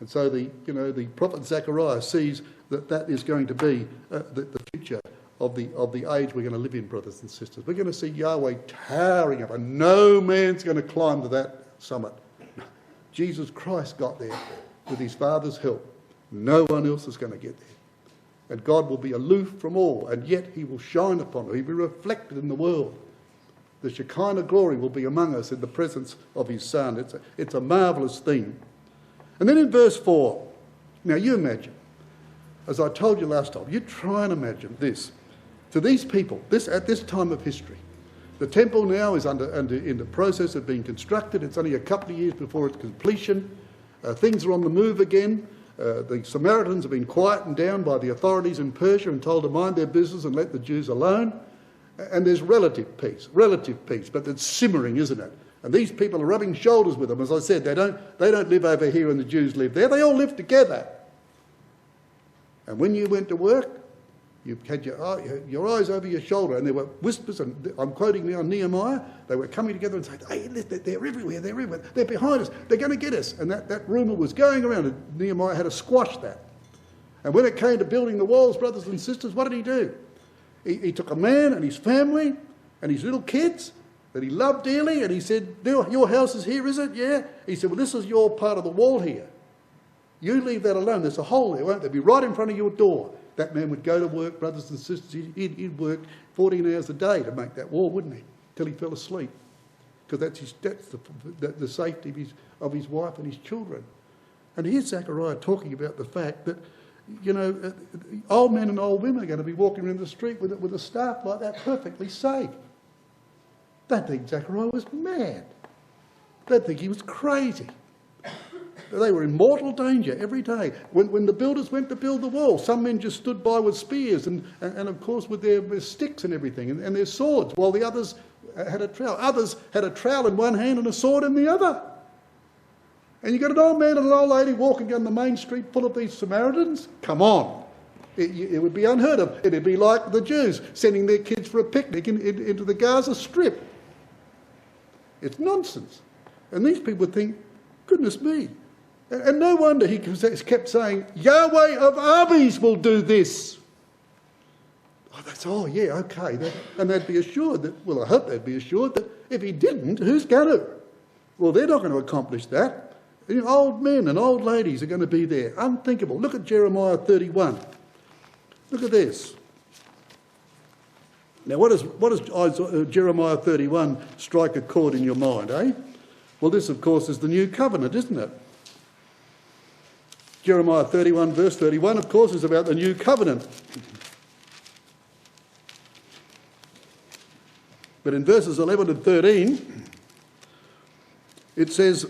And so the prophet Zechariah sees that is going to be the future of the age we're going to live in, brothers and sisters. We're going to see Yahweh towering up, and no man's going to climb to that summit. Jesus Christ got there with his Father's help. No one else is going to get there. And God will be aloof from all, and yet he will shine upon it. He'll be reflected in the world. The Shekinah glory will be among us in the presence of his Son. It's a marvellous thing. And then in verse 4, now you imagine, as I told you last time, you try and imagine this. To these people, at this time of history, the temple now is in the process of being constructed. It's only a couple of years before its completion. Things are on the move again. The Samaritans have been quietened down by the authorities in Persia and told to mind their business and let the Jews alone. And there's relative peace, but it's simmering, isn't it? And these people are rubbing shoulders with them. As I said, they don't live over here and the Jews live there. They all live together. And when you went to work, you had your eyes over your shoulder, and there were whispers, and I'm quoting now Nehemiah, they were coming together and saying, hey, they're everywhere, they're behind us, they're going to get us. And that rumour was going around, and Nehemiah had to squash that. And when it came to building the walls, brothers and sisters, what did he do? He took a man and his family and his little kids, that he loved dearly, and he said, your house is here, is it? Yeah. He said, well, this is your part of the wall here. You leave that alone. There's a hole there, won't there? Be right in front of your door. That man would go to work, brothers and sisters. He'd work 14 hours a day to make that wall, wouldn't he? Till he fell asleep. Because that's the safety of his wife and his children. And here's Zechariah talking about the fact that, you know, old men and old women are going to be walking around the street with a staff like that, perfectly safe. They'd think Zechariah was mad. They'd think he was crazy. They were in mortal danger every day. When the builders went to build the wall, some men just stood by with spears and of course with their sticks and everything and their swords, while the others had a trowel. Others had a trowel in one hand and a sword in the other. And you got an old man and an old lady walking down the main street full of these Samaritans? Come on. It would be unheard of. It'd be like the Jews sending their kids for a picnic into the Gaza Strip. It's nonsense. And these people would think, goodness me. And no wonder he kept saying, Yahweh of armies will do this. Oh, yeah, okay. And they'd be assured that, well, I hope they'd be assured that if he didn't, who's going to? Well, they're not going to accomplish that. You know, old men and old ladies are going to be there. Unthinkable. Look at Jeremiah 31. Look at this. Now, what does Jeremiah 31 strike a chord in your mind, eh? Well, this, of course, is the new covenant, isn't it? Jeremiah 31, verse 31, of course, is about the new covenant. But in verses 11 and 13, it says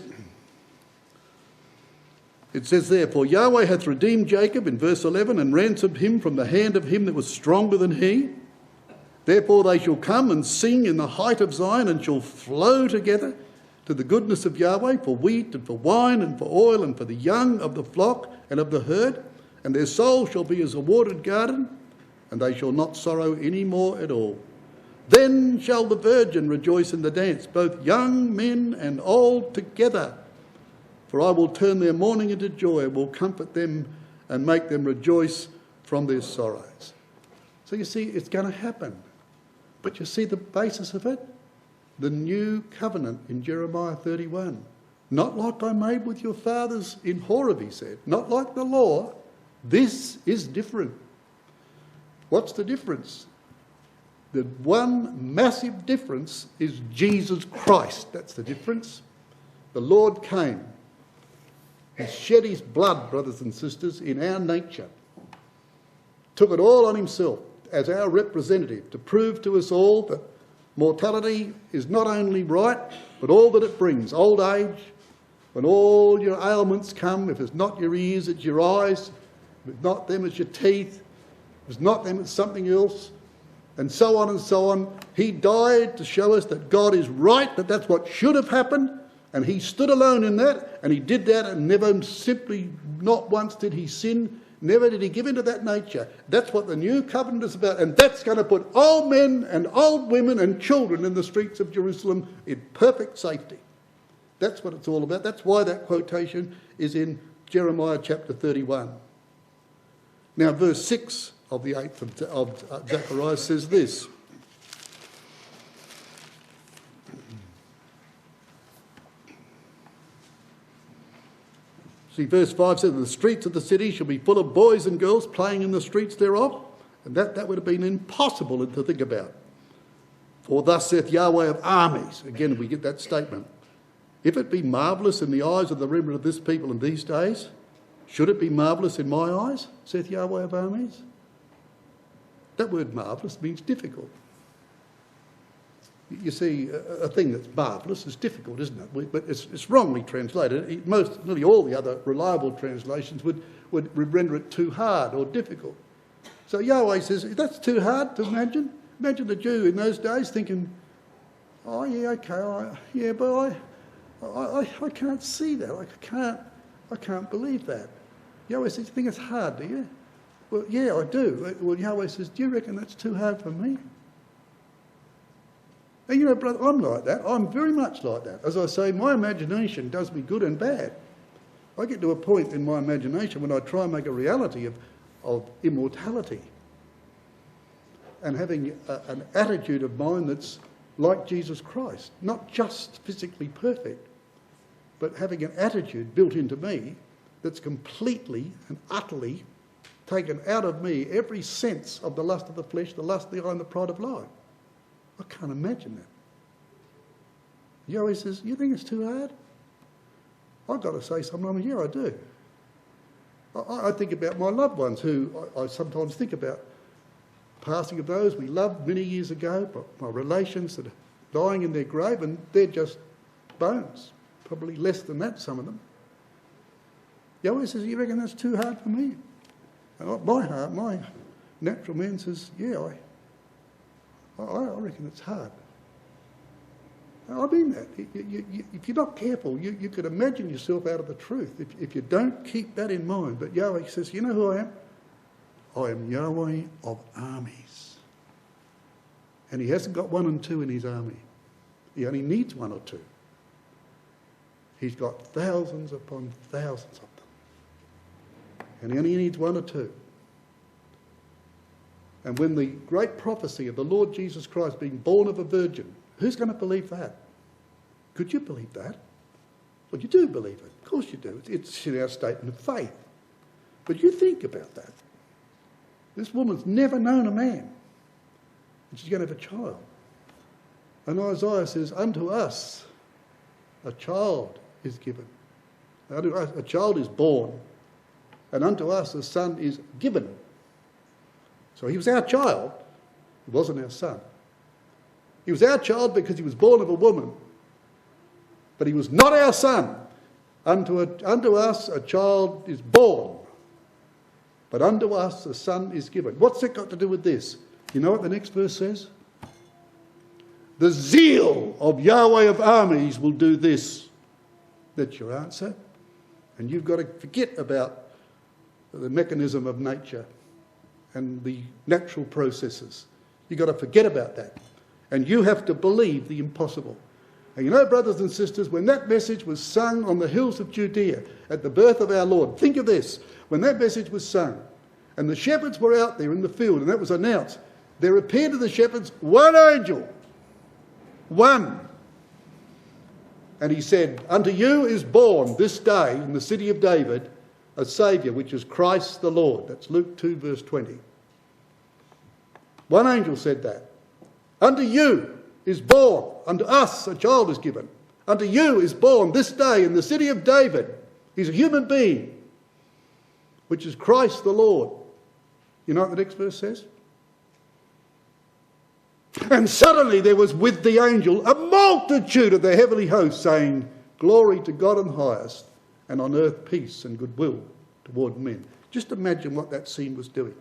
there, for Yahweh hath redeemed Jacob, in verse 11, and ransomed him from the hand of him that was stronger than he. Therefore they shall come and sing in the height of Zion, and shall flow together to the goodness of Yahweh, for wheat and for wine and for oil and for the young of the flock and of the herd. And their soul shall be as a watered garden, and they shall not sorrow any more at all. Then shall the virgin rejoice in the dance, both young men and old together. For I will turn their mourning into joy, will comfort them and make them rejoice from their sorrows. So you see, it's going to happen. But you see the basis of it? The new covenant in Jeremiah 31. Not like I made with your fathers in Horeb, he said. Not like the law. This is different. What's the difference? The one massive difference is Jesus Christ. That's the difference. The Lord came. He shed his blood, brothers and sisters, in our nature. Took it all on himself as our representative to prove to us all that mortality is not only right, but all that it brings. Old age, when all your ailments come, if it's not your ears, it's your eyes. If it's not them, it's your teeth. If it's not them, it's something else. And so on and so on. He died to show us that God is right, that that's what should have happened. And he stood alone in that, and he did that, and never simply, not once did he sin. Never did he give into that nature. That's what the new covenant is about. And that's going to put old men and old women and children in the streets of Jerusalem in perfect safety. That's what it's all about. That's why that quotation is in Jeremiah chapter 31. Now, verse 6 of the 8th of Zechariah says this. See, verse 5 says, the streets of the city shall be full of boys and girls playing in the streets thereof. And that would have been impossible to think about. For thus saith Yahweh of armies. Again, we get that statement. If it be marvellous in the eyes of the remnant of this people in these days, should it be marvellous in my eyes, saith Yahweh of armies? That word marvellous means difficult. You see, a thing that's marvellous is difficult, isn't it? But it's wrongly translated. Nearly all the other reliable translations would render it too hard or difficult. So Yahweh says, that's too hard to imagine. Imagine the Jew in those days thinking, oh yeah, okay, but I can't see that. I can't believe that. Yahweh says, you think it's hard, do you? Well, yeah, I do. Well, Yahweh says, do you reckon that's too hard for me? And you know, brother, I'm like that. I'm very much like that. As I say, my imagination does me good and bad. I get to a point in my imagination when I try and make a reality of immortality and having an attitude of mind that's like Jesus Christ, not just physically perfect, but having an attitude built into me that's completely and utterly taken out of me every sense of the lust of the flesh, the lust of the eye and the pride of life. I can't imagine that. Yahweh says, you think it's too hard? I've got to say sometimes, yeah, I do. I think about my loved ones who I sometimes think about passing of those we loved many years ago, but my relations that are dying in their grave, and they're just bones, probably less than that, some of them. Yahweh says, you reckon that's too hard for me? And my heart, my natural man says, yeah, I reckon it's hard. I mean that. If you're not careful, you could imagine yourself out of the truth if you don't keep that in mind. But Yahweh says, you know who I am? I am Yahweh of armies. And he hasn't got 1 and 2 in his army. He only needs 1 or 2. He's got thousands upon thousands of them. And he only needs 1 or 2. And when the great prophecy of the Lord Jesus Christ being born of a virgin, who's going to believe that? Could you believe that? Well, you do believe it. Of course you do. It's in our statement of faith. But you think about that. This woman's never known a man. And she's going to have a child. And Isaiah says, unto us a child is given. Unto us a child is born. And unto us a son is given. So he was our child. He wasn't our son. He was our child because he was born of a woman. But he was not our son. Unto us a child is born. But unto us a son is given. What's it got to do with this? You know what the next verse says? The zeal of Yahweh of armies will do this. That's your answer. And you've got to forget about the mechanism of nature and the natural processes. You've got to forget about that. And you have to believe the impossible. And you know, brothers and sisters, when that message was sung on the hills of Judea at the birth of our Lord, think of this. When that message was sung and the shepherds were out there in the field and that was announced, there appeared to the shepherds 1 angel. 1. And he said, unto you is born this day in the city of David a Saviour, which is Christ the Lord. That's Luke 2 verse 20. 1 angel said that. Unto you is born, unto us a child is given. Unto you is born this day in the city of David. He's a human being, which is Christ the Lord. You know what the next verse says? And suddenly there was with the angel a multitude of the heavenly host saying, glory to God in the highest, and on earth peace and goodwill toward men. Just imagine what that scene was doing.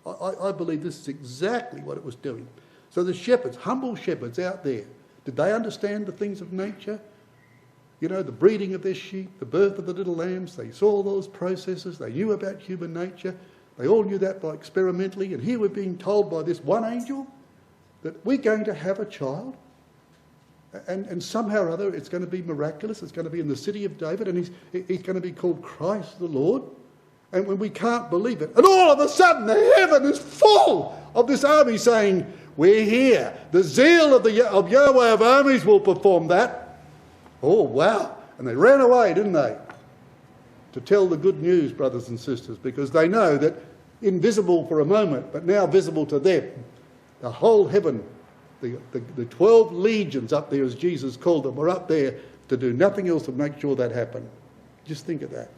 I believe this is exactly what it was doing. So the shepherds, humble shepherds out there, did they understand the things of nature? You know, the breeding of their sheep, the birth of the little lambs. They saw all those processes. They knew about human nature. They all knew that by experimentally. And here we're being told by this 1 angel that we're going to have a child. And somehow or other it's going to be miraculous. It's going to be in the city of David. And he's going to be called Christ the Lord. And when we can't believe it. And all of a sudden the heaven is full of this army saying, we're here. The zeal of Yahweh of armies will perform that. Oh, wow. And they ran away, didn't they? To tell the good news, brothers and sisters, because they know that invisible for a moment, but now visible to them, the whole heaven, the 12 legions up there, as Jesus called them, were up there to do nothing else to make sure that happened. Just think of that.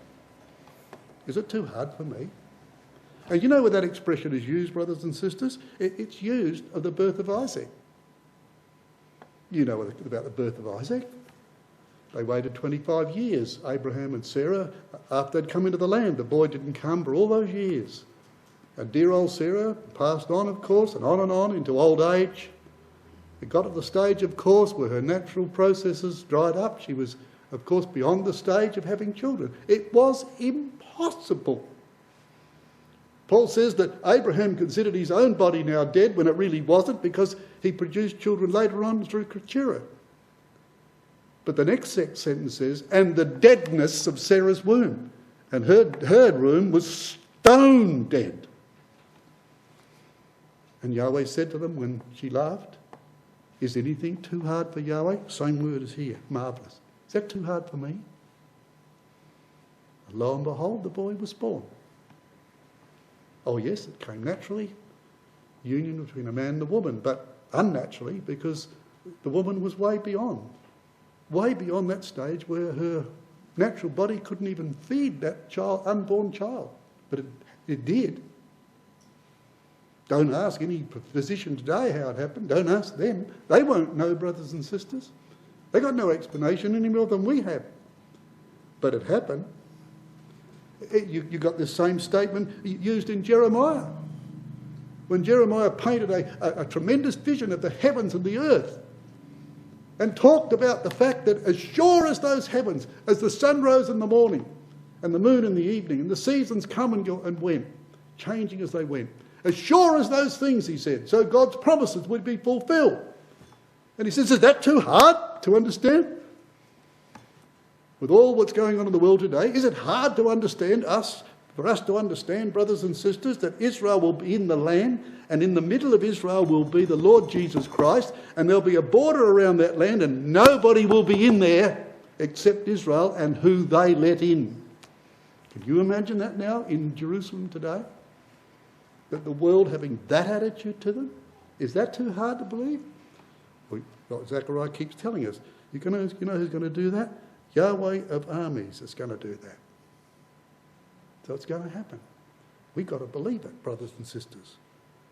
Is it too hard for me? And you know where that expression is used, brothers and sisters? It's used of the birth of Isaac. You know about the birth of Isaac. They waited 25 years, Abraham and Sarah, after they'd come into the land. The boy didn't come for all those years. And dear old Sarah passed on, of course, and on into old age. It got to the stage, of course, where her natural processes dried up. She was, of course, beyond the stage of having children. It was impossible. Paul says that Abraham considered his own body now dead when it really wasn't, because he produced children later on through Keturah. But the next sentence says, and the deadness of Sarah's womb. And her womb was stone dead. And Yahweh said to them when she laughed, Is anything too hard for Yahweh? Same word as here, marvellous. Is that too hard for me? And lo and behold, the boy was born. Oh yes, it came naturally, union between a man and a woman, but unnaturally because the woman was way beyond that stage where her natural body couldn't even feed that child, unborn child. But it did. Don't ask any physician today how it happened. Don't ask them. They won't know, brothers and sisters. They got no explanation any more than we have. But it happened. You got this same statement used in Jeremiah. When Jeremiah painted a tremendous vision of the heavens and the earth and talked about the fact that as sure as those heavens, as the sun rose in the morning and the moon in the evening and the seasons come and went, changing as they went, as sure as those things, he said, so God's promises would be fulfilled. And he says, is that too hard to understand? With all what's going on in the world today, is it hard to understand for us to understand, brothers and sisters, that Israel will be in the land, and in the middle of Israel will be the Lord Jesus Christ, and there'll be a border around that land, and nobody will be in there except Israel and who they let in. Can you imagine that now in Jerusalem today? That the world having that attitude to them? Is that too hard to believe? Well, Zechariah keeps telling us, you know who's going to do that? Yahweh of armies is going to do that. So it's going to happen. We've got to believe it, brothers and sisters.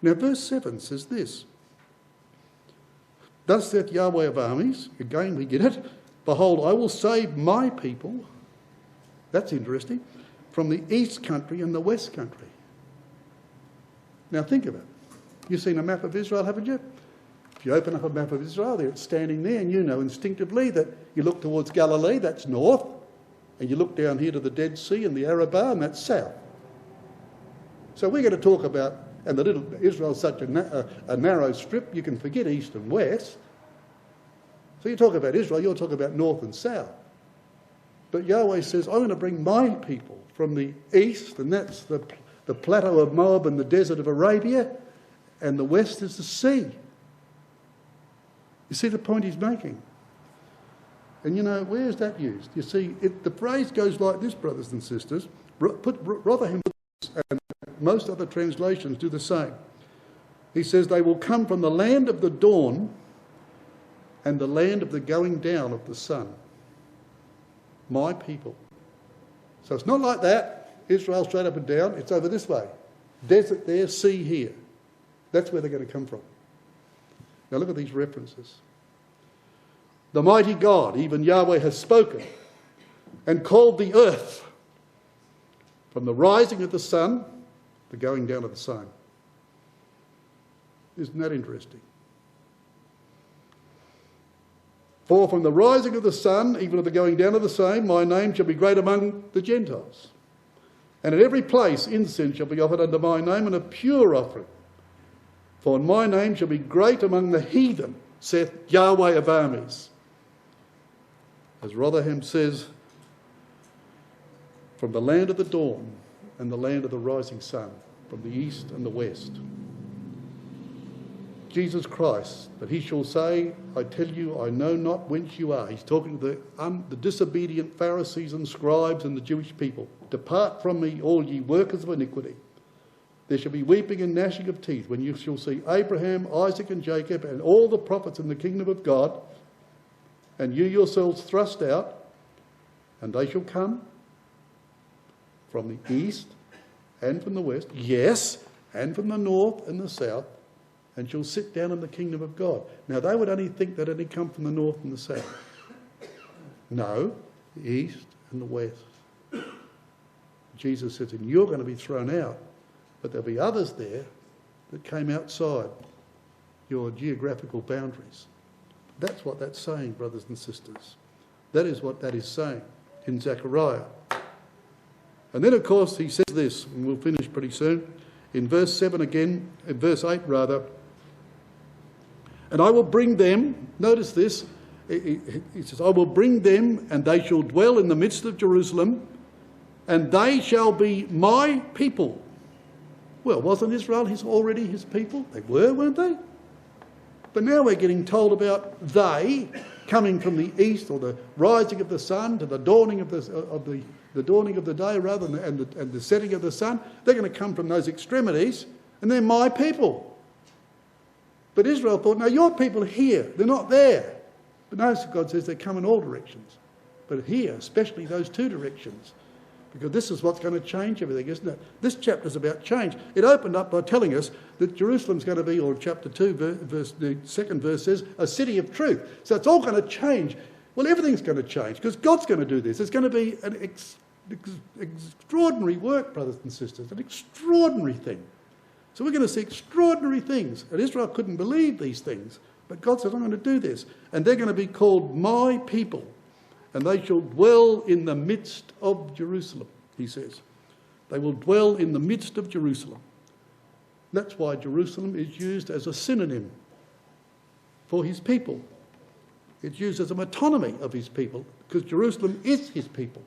Now, verse 7 says this. Thus saith Yahweh of armies, again we get it, behold, I will save my people, that's interesting, from the east country and the west country. Now think of it. You've seen a map of Israel, haven't you? If you open up a map of Israel, it's standing there, and you know instinctively that you look towards Galilee, that's north, and you look down here to the Dead Sea and the Arabah, and that's south. So we're going to talk about, and the little Israel's such a narrow strip, you can forget east and west. So you talk about Israel, you'll talk about north and south. But Yahweh says, I'm going to bring my people from the east, and that's the plateau of Moab and the desert of Arabia, and the west is the sea. You see the point he's making? And you know, where is that used? You see, the phrase goes like this, brothers and sisters. Rotherham and most other translations do the same. He says, they will come from the land of the dawn and the land of the going down of the sun. My people. So it's not like that, Israel straight up and down. It's over this way. Desert there, sea here. That's where they're going to come from. Now look at these references. The mighty God, even Yahweh, has spoken and called the earth from the rising of the sun, the going down of the sun. Isn't that interesting? For from the rising of the sun, even of the going down of the same, my name shall be great among the Gentiles. And at every place incense shall be offered unto my name, and a pure offering. For my name shall be great among the heathen, saith Yahweh of armies. As Rotherham says, from the land of the dawn and the land of the rising sun, from the east and the west. Jesus Christ, that he shall say, I tell you, I know not whence you are. He's talking to the disobedient Pharisees and scribes and the Jewish people. Depart from me, all ye workers of iniquity. There shall be weeping and gnashing of teeth when you shall see Abraham, Isaac and Jacob and all the prophets in the kingdom of God, and you yourselves thrust out, and they shall come from the east and from the west, yes, and from the north and the south, and shall sit down in the kingdom of God. Now they would only think that it had come from the north and the south. No, the east and the west. Jesus says, and you're going to be thrown out, but there'll be others there that came outside your geographical boundaries. That's what that's saying, brothers and sisters. That is what that is saying in Zechariah. And then, of course, he says this, and we'll finish pretty soon, in verse 7 again, in verse 8 rather, and I will bring them, notice this, he says, I will bring them, and they shall dwell in the midst of Jerusalem, and they shall be my people. Well, wasn't Israel already his people? They were, weren't they? But now we're getting told about they coming from the east, or the rising of the sun to the dawning of the dawning of the day, rather, and the setting of the sun. They're going to come from those extremities, and they're my people. But Israel thought, no, your people are here, they're not there. But notice God says they come in all directions. But here, especially those two directions, because this is what's going to change everything, isn't it? This chapter is about change. It opened up by telling us that Jerusalem's going to be, or chapter 2, the second verse says, a city of truth. So it's all going to change. Well, everything's going to change because God's going to do this. It's going to be an extraordinary work, brothers and sisters, an extraordinary thing. So we're going to see extraordinary things. And Israel couldn't believe these things. But God says, I'm going to do this. And they're going to be called my people. And they shall dwell in the midst of Jerusalem, he says. They will dwell in the midst of Jerusalem. That's why Jerusalem is used as a synonym for his people. It's used as a metonymy of his people, because Jerusalem is his people.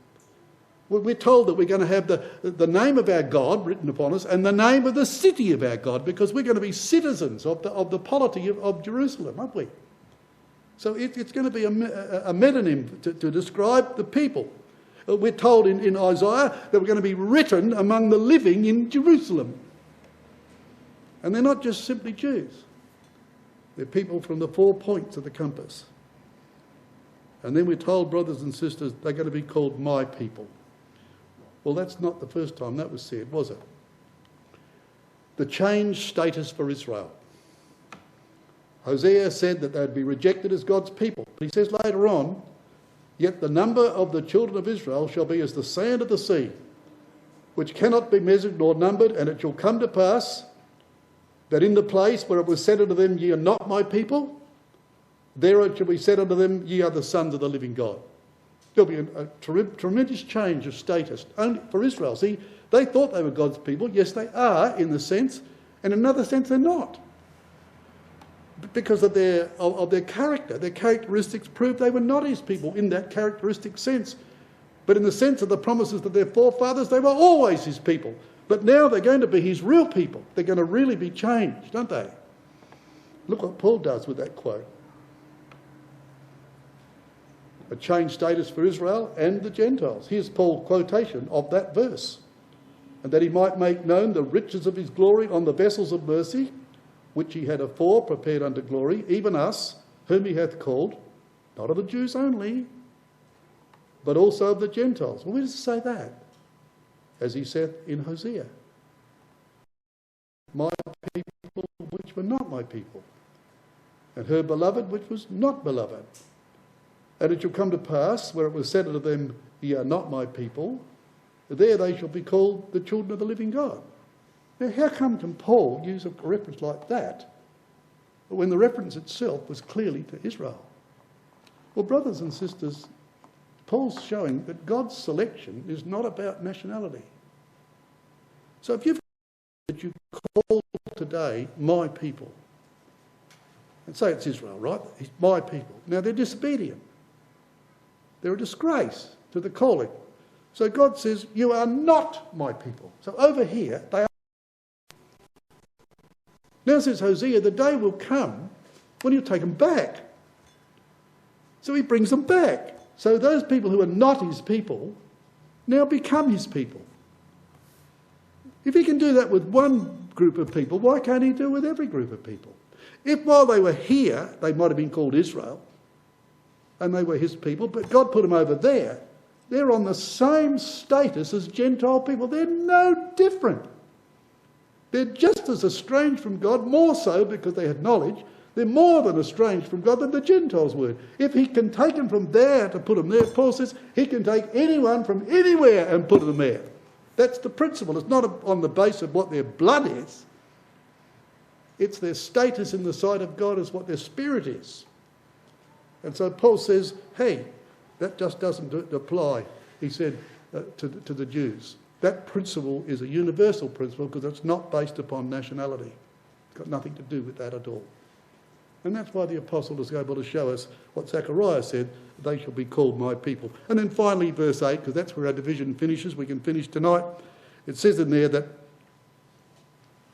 We're told that we're going to have the name of our God written upon us and the name of the city of our God, because we're going to be citizens of the polity of Jerusalem, aren't we? So it's going to be a metonym to describe the people. We're told in Isaiah that we're going to be written among the living in Jerusalem. And they're not just simply Jews. They're people from the 4 points of the compass. And then we're told, brothers and sisters, they're going to be called my people. Well, that's not the first time that was said, was it? The changed status for Israel. Hosea said that they'd be rejected as God's people. But he says later on, yet the number of the children of Israel shall be as the sand of the sea, which cannot be measured nor numbered, and it shall come to pass that in the place where it was said unto them, ye are not my people, there it shall be said unto them, ye are the sons of the living God. There'll be a tremendous change of status only for Israel. See, they thought they were God's people. Yes, they are in the sense, and in another sense they're not. Because of their character, their characteristics proved they were not his people in that characteristic sense. But in the sense of the promises to their forefathers, they were always his people. But now they're going to be his real people. They're going to really be changed, aren't they? Look what Paul does with that quote. A changed status for Israel and the Gentiles. Here's Paul's quotation of that verse. And that he might make known the riches of his glory on the vessels of mercy, which he had afore prepared unto glory, even us, whom he hath called, not of the Jews only, but also of the Gentiles. Well, where does it say that? As he said in Hosea. My people which were not my people, and her beloved which was not beloved. And it shall come to pass, where it was said unto them, ye are not my people, there they shall be called the children of the living God. Now, how come can Paul use a reference like that when the reference itself was clearly to Israel? Well, brothers and sisters, Paul's showing that God's selection is not about nationality. So if you've that you call today my people, and say it's Israel, right? It's my people. Now, they're disobedient. They're a disgrace to the calling. So God says, you are not my people. So over here, they are. Now says Hosea, the day will come when he'll take them back. So he brings them back. So those people who are not his people now become his people. If he can do that with one group of people, why can't he do it with every group of people? If while they were here, they might have been called Israel, and they were his people, but God put them over there, they're on the same status as Gentile people. They're no different. They're just as estranged from God, more so because they had knowledge. They're more than estranged from God than the Gentiles were. If he can take them from there to put them there, Paul says he can take anyone from anywhere and put them there. That's the principle. It's not on the basis of what their blood is. It's their status in the sight of God is what their spirit is. And so Paul says, hey, that just doesn't apply, he said, to the Jews. That principle is a universal principle because it's not based upon nationality. It's got nothing to do with that at all. And that's why the apostle is able to show us what Zechariah said, they shall be called my people. And then finally, verse 8, because that's where our division finishes, we can finish tonight. It says in there that,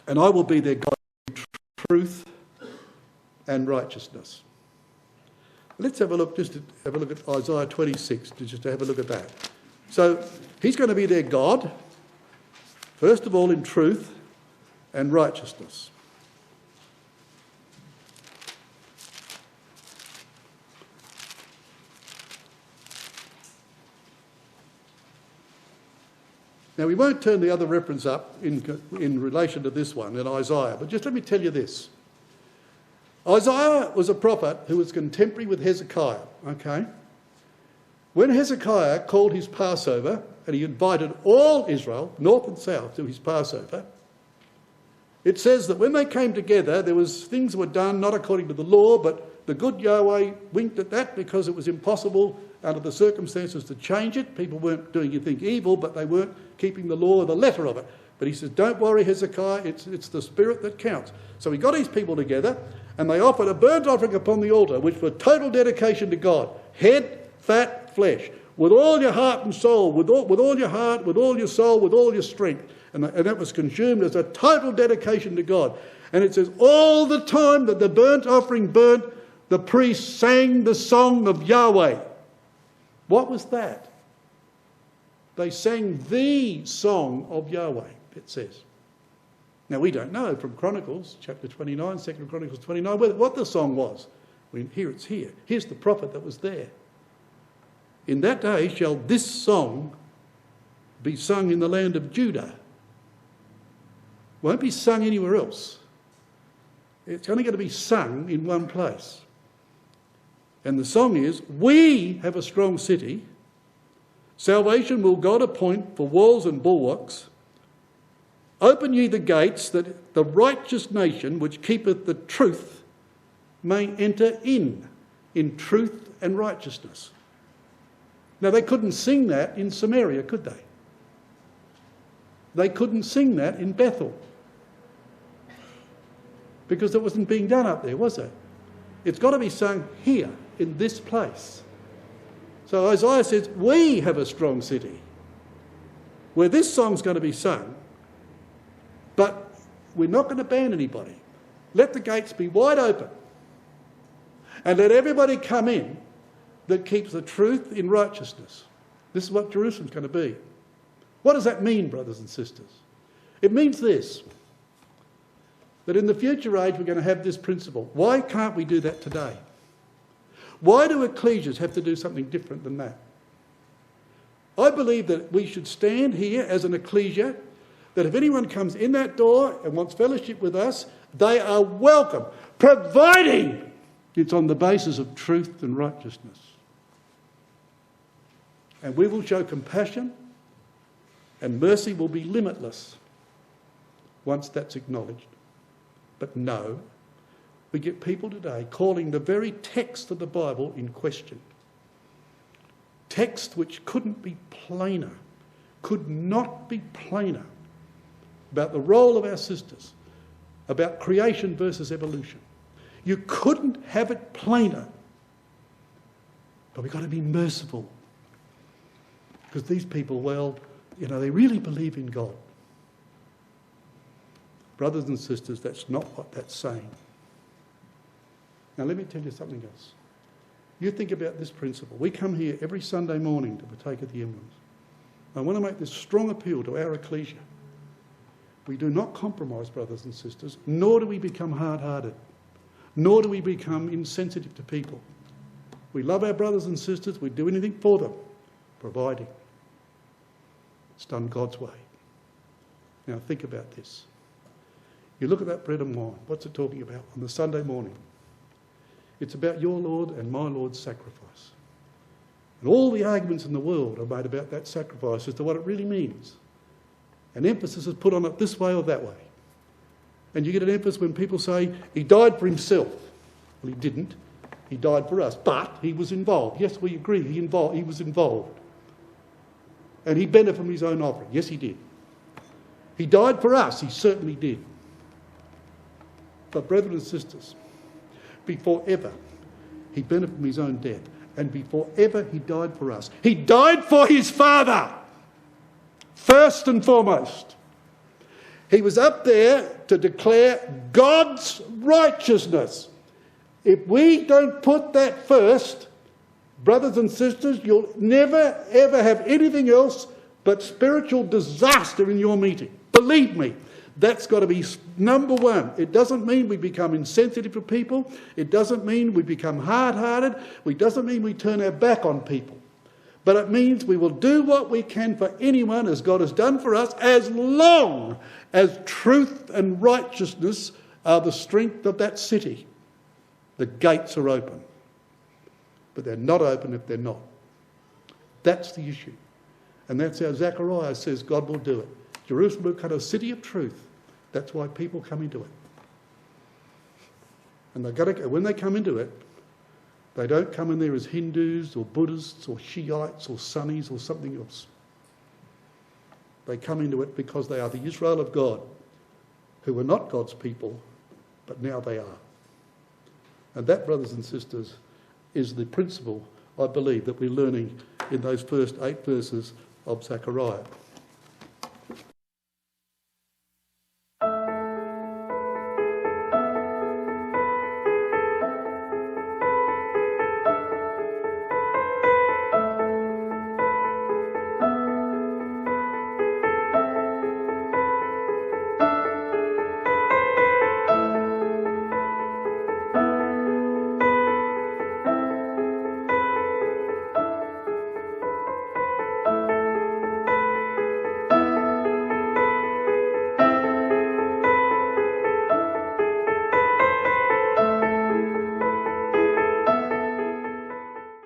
and I will be their God in truth and righteousness. Let's have a look, at Isaiah 26, just to have a look at that. So he's going to be their God, first of all in truth and righteousness. Now, we won't turn the other reference up in relation to this one, in Isaiah, but just let me tell you this. Isaiah was a prophet who was contemporary with Hezekiah, okay? When Hezekiah called his Passover, and he invited all Israel, north and south, to his Passover, it says that when they came together, there was things that were done not according to the law, but the good Yahweh winked at that because it was impossible under the circumstances to change it. People weren't doing anything evil, but they weren't keeping the law or the letter of it. But he says, don't worry, Hezekiah, it's the spirit that counts. So he got his people together, and they offered a burnt offering upon the altar, which was total dedication to God. Head, fat, flesh. With all your heart and soul, with all your heart, with all your soul, with all your strength. And that was consumed as a total dedication to God. And it says, all the time that the burnt offering burnt, the priest sang the song of Yahweh. What was that? They sang the song of Yahweh, it says. Now, we don't know from Chronicles, chapter 29, 2 Chronicles 29, what the song was. It's here. Here's the prophet that was there. In that day shall this song be sung in the land of Judah. Won't be sung anywhere else. It's only going to be sung in one place. And the song is, we have a strong city. Salvation will God appoint for walls and bulwarks. Open ye the gates, that the righteous nation which keepeth the truth may enter in truth and righteousness. Now, they couldn't sing that in Samaria, could they? They couldn't sing that in Bethel, because it wasn't being done up there, was it? It's got to be sung here, in this place. So Isaiah says, we have a strong city where this song's going to be sung, but we're not going to ban anybody. Let the gates be wide open and let everybody come in that keeps the truth in righteousness. This is what Jerusalem's going to be. What does that mean, brothers and sisters? It means this, that in the future age we're going to have this principle. Why can't we do that today? Why do ecclesias have to do something different than that? I believe that we should stand here as an ecclesia, that if anyone comes in that door and wants fellowship with us, they are welcome, providing it's on the basis of truth and righteousness. And we will show compassion, and mercy will be limitless once that's acknowledged. But no, we get people today calling the very text of the Bible in question. Text which couldn't be plainer, could not be plainer about the role of our sisters, about creation versus evolution. You couldn't have it plainer. But we've got to be merciful. Because these people, they really believe in God. Brothers and sisters, that's not what that's saying. Now, let me tell you something else. You think about this principle. We come here every Sunday morning to partake of the emblems. I want to make this strong appeal to our ecclesia. We do not compromise, brothers and sisters, nor do we become hard-hearted, nor do we become insensitive to people. We love our brothers and sisters. We do anything for them, providing it's done God's way. Now, think about this. You look at that bread and wine. What's it talking about on the Sunday morning? It's about your Lord and my Lord's sacrifice. And all the arguments in the world are made about that sacrifice as to what it really means. An emphasis is put on it this way or that way. And you get an emphasis when people say, he died for himself. Well, he didn't. He died for us. But he was involved. Yes, we agree. He was involved. And he benefited from his own offering. Yes, he did. He died for us. He certainly did. But brethren and sisters, before ever he benefited from his own death, and before ever he died for us, he died for his Father, first and foremost. He was up there to declare God's righteousness. If we don't put that first, brothers and sisters, you'll never ever have anything else but spiritual disaster in your meeting. Believe me, that's got to be number one. It doesn't mean we become insensitive to people. It doesn't mean we become hard-hearted. It doesn't mean we turn our back on people. But it means we will do what we can for anyone as God has done for us, as long as truth and righteousness are the strength of that city. The gates are open. But they're not open if they're not. That's the issue. And that's how Zechariah says God will do it. Jerusalem will become a city of truth. That's why people come into it. And when they come into it, they don't come in there as Hindus or Buddhists or Shiites or Sunnis or something else. They come into it because they are the Israel of God, who were not God's people, but now they are. And that, brothers and sisters, is the principle, I believe, that we're learning in those first 8 verses of Zechariah.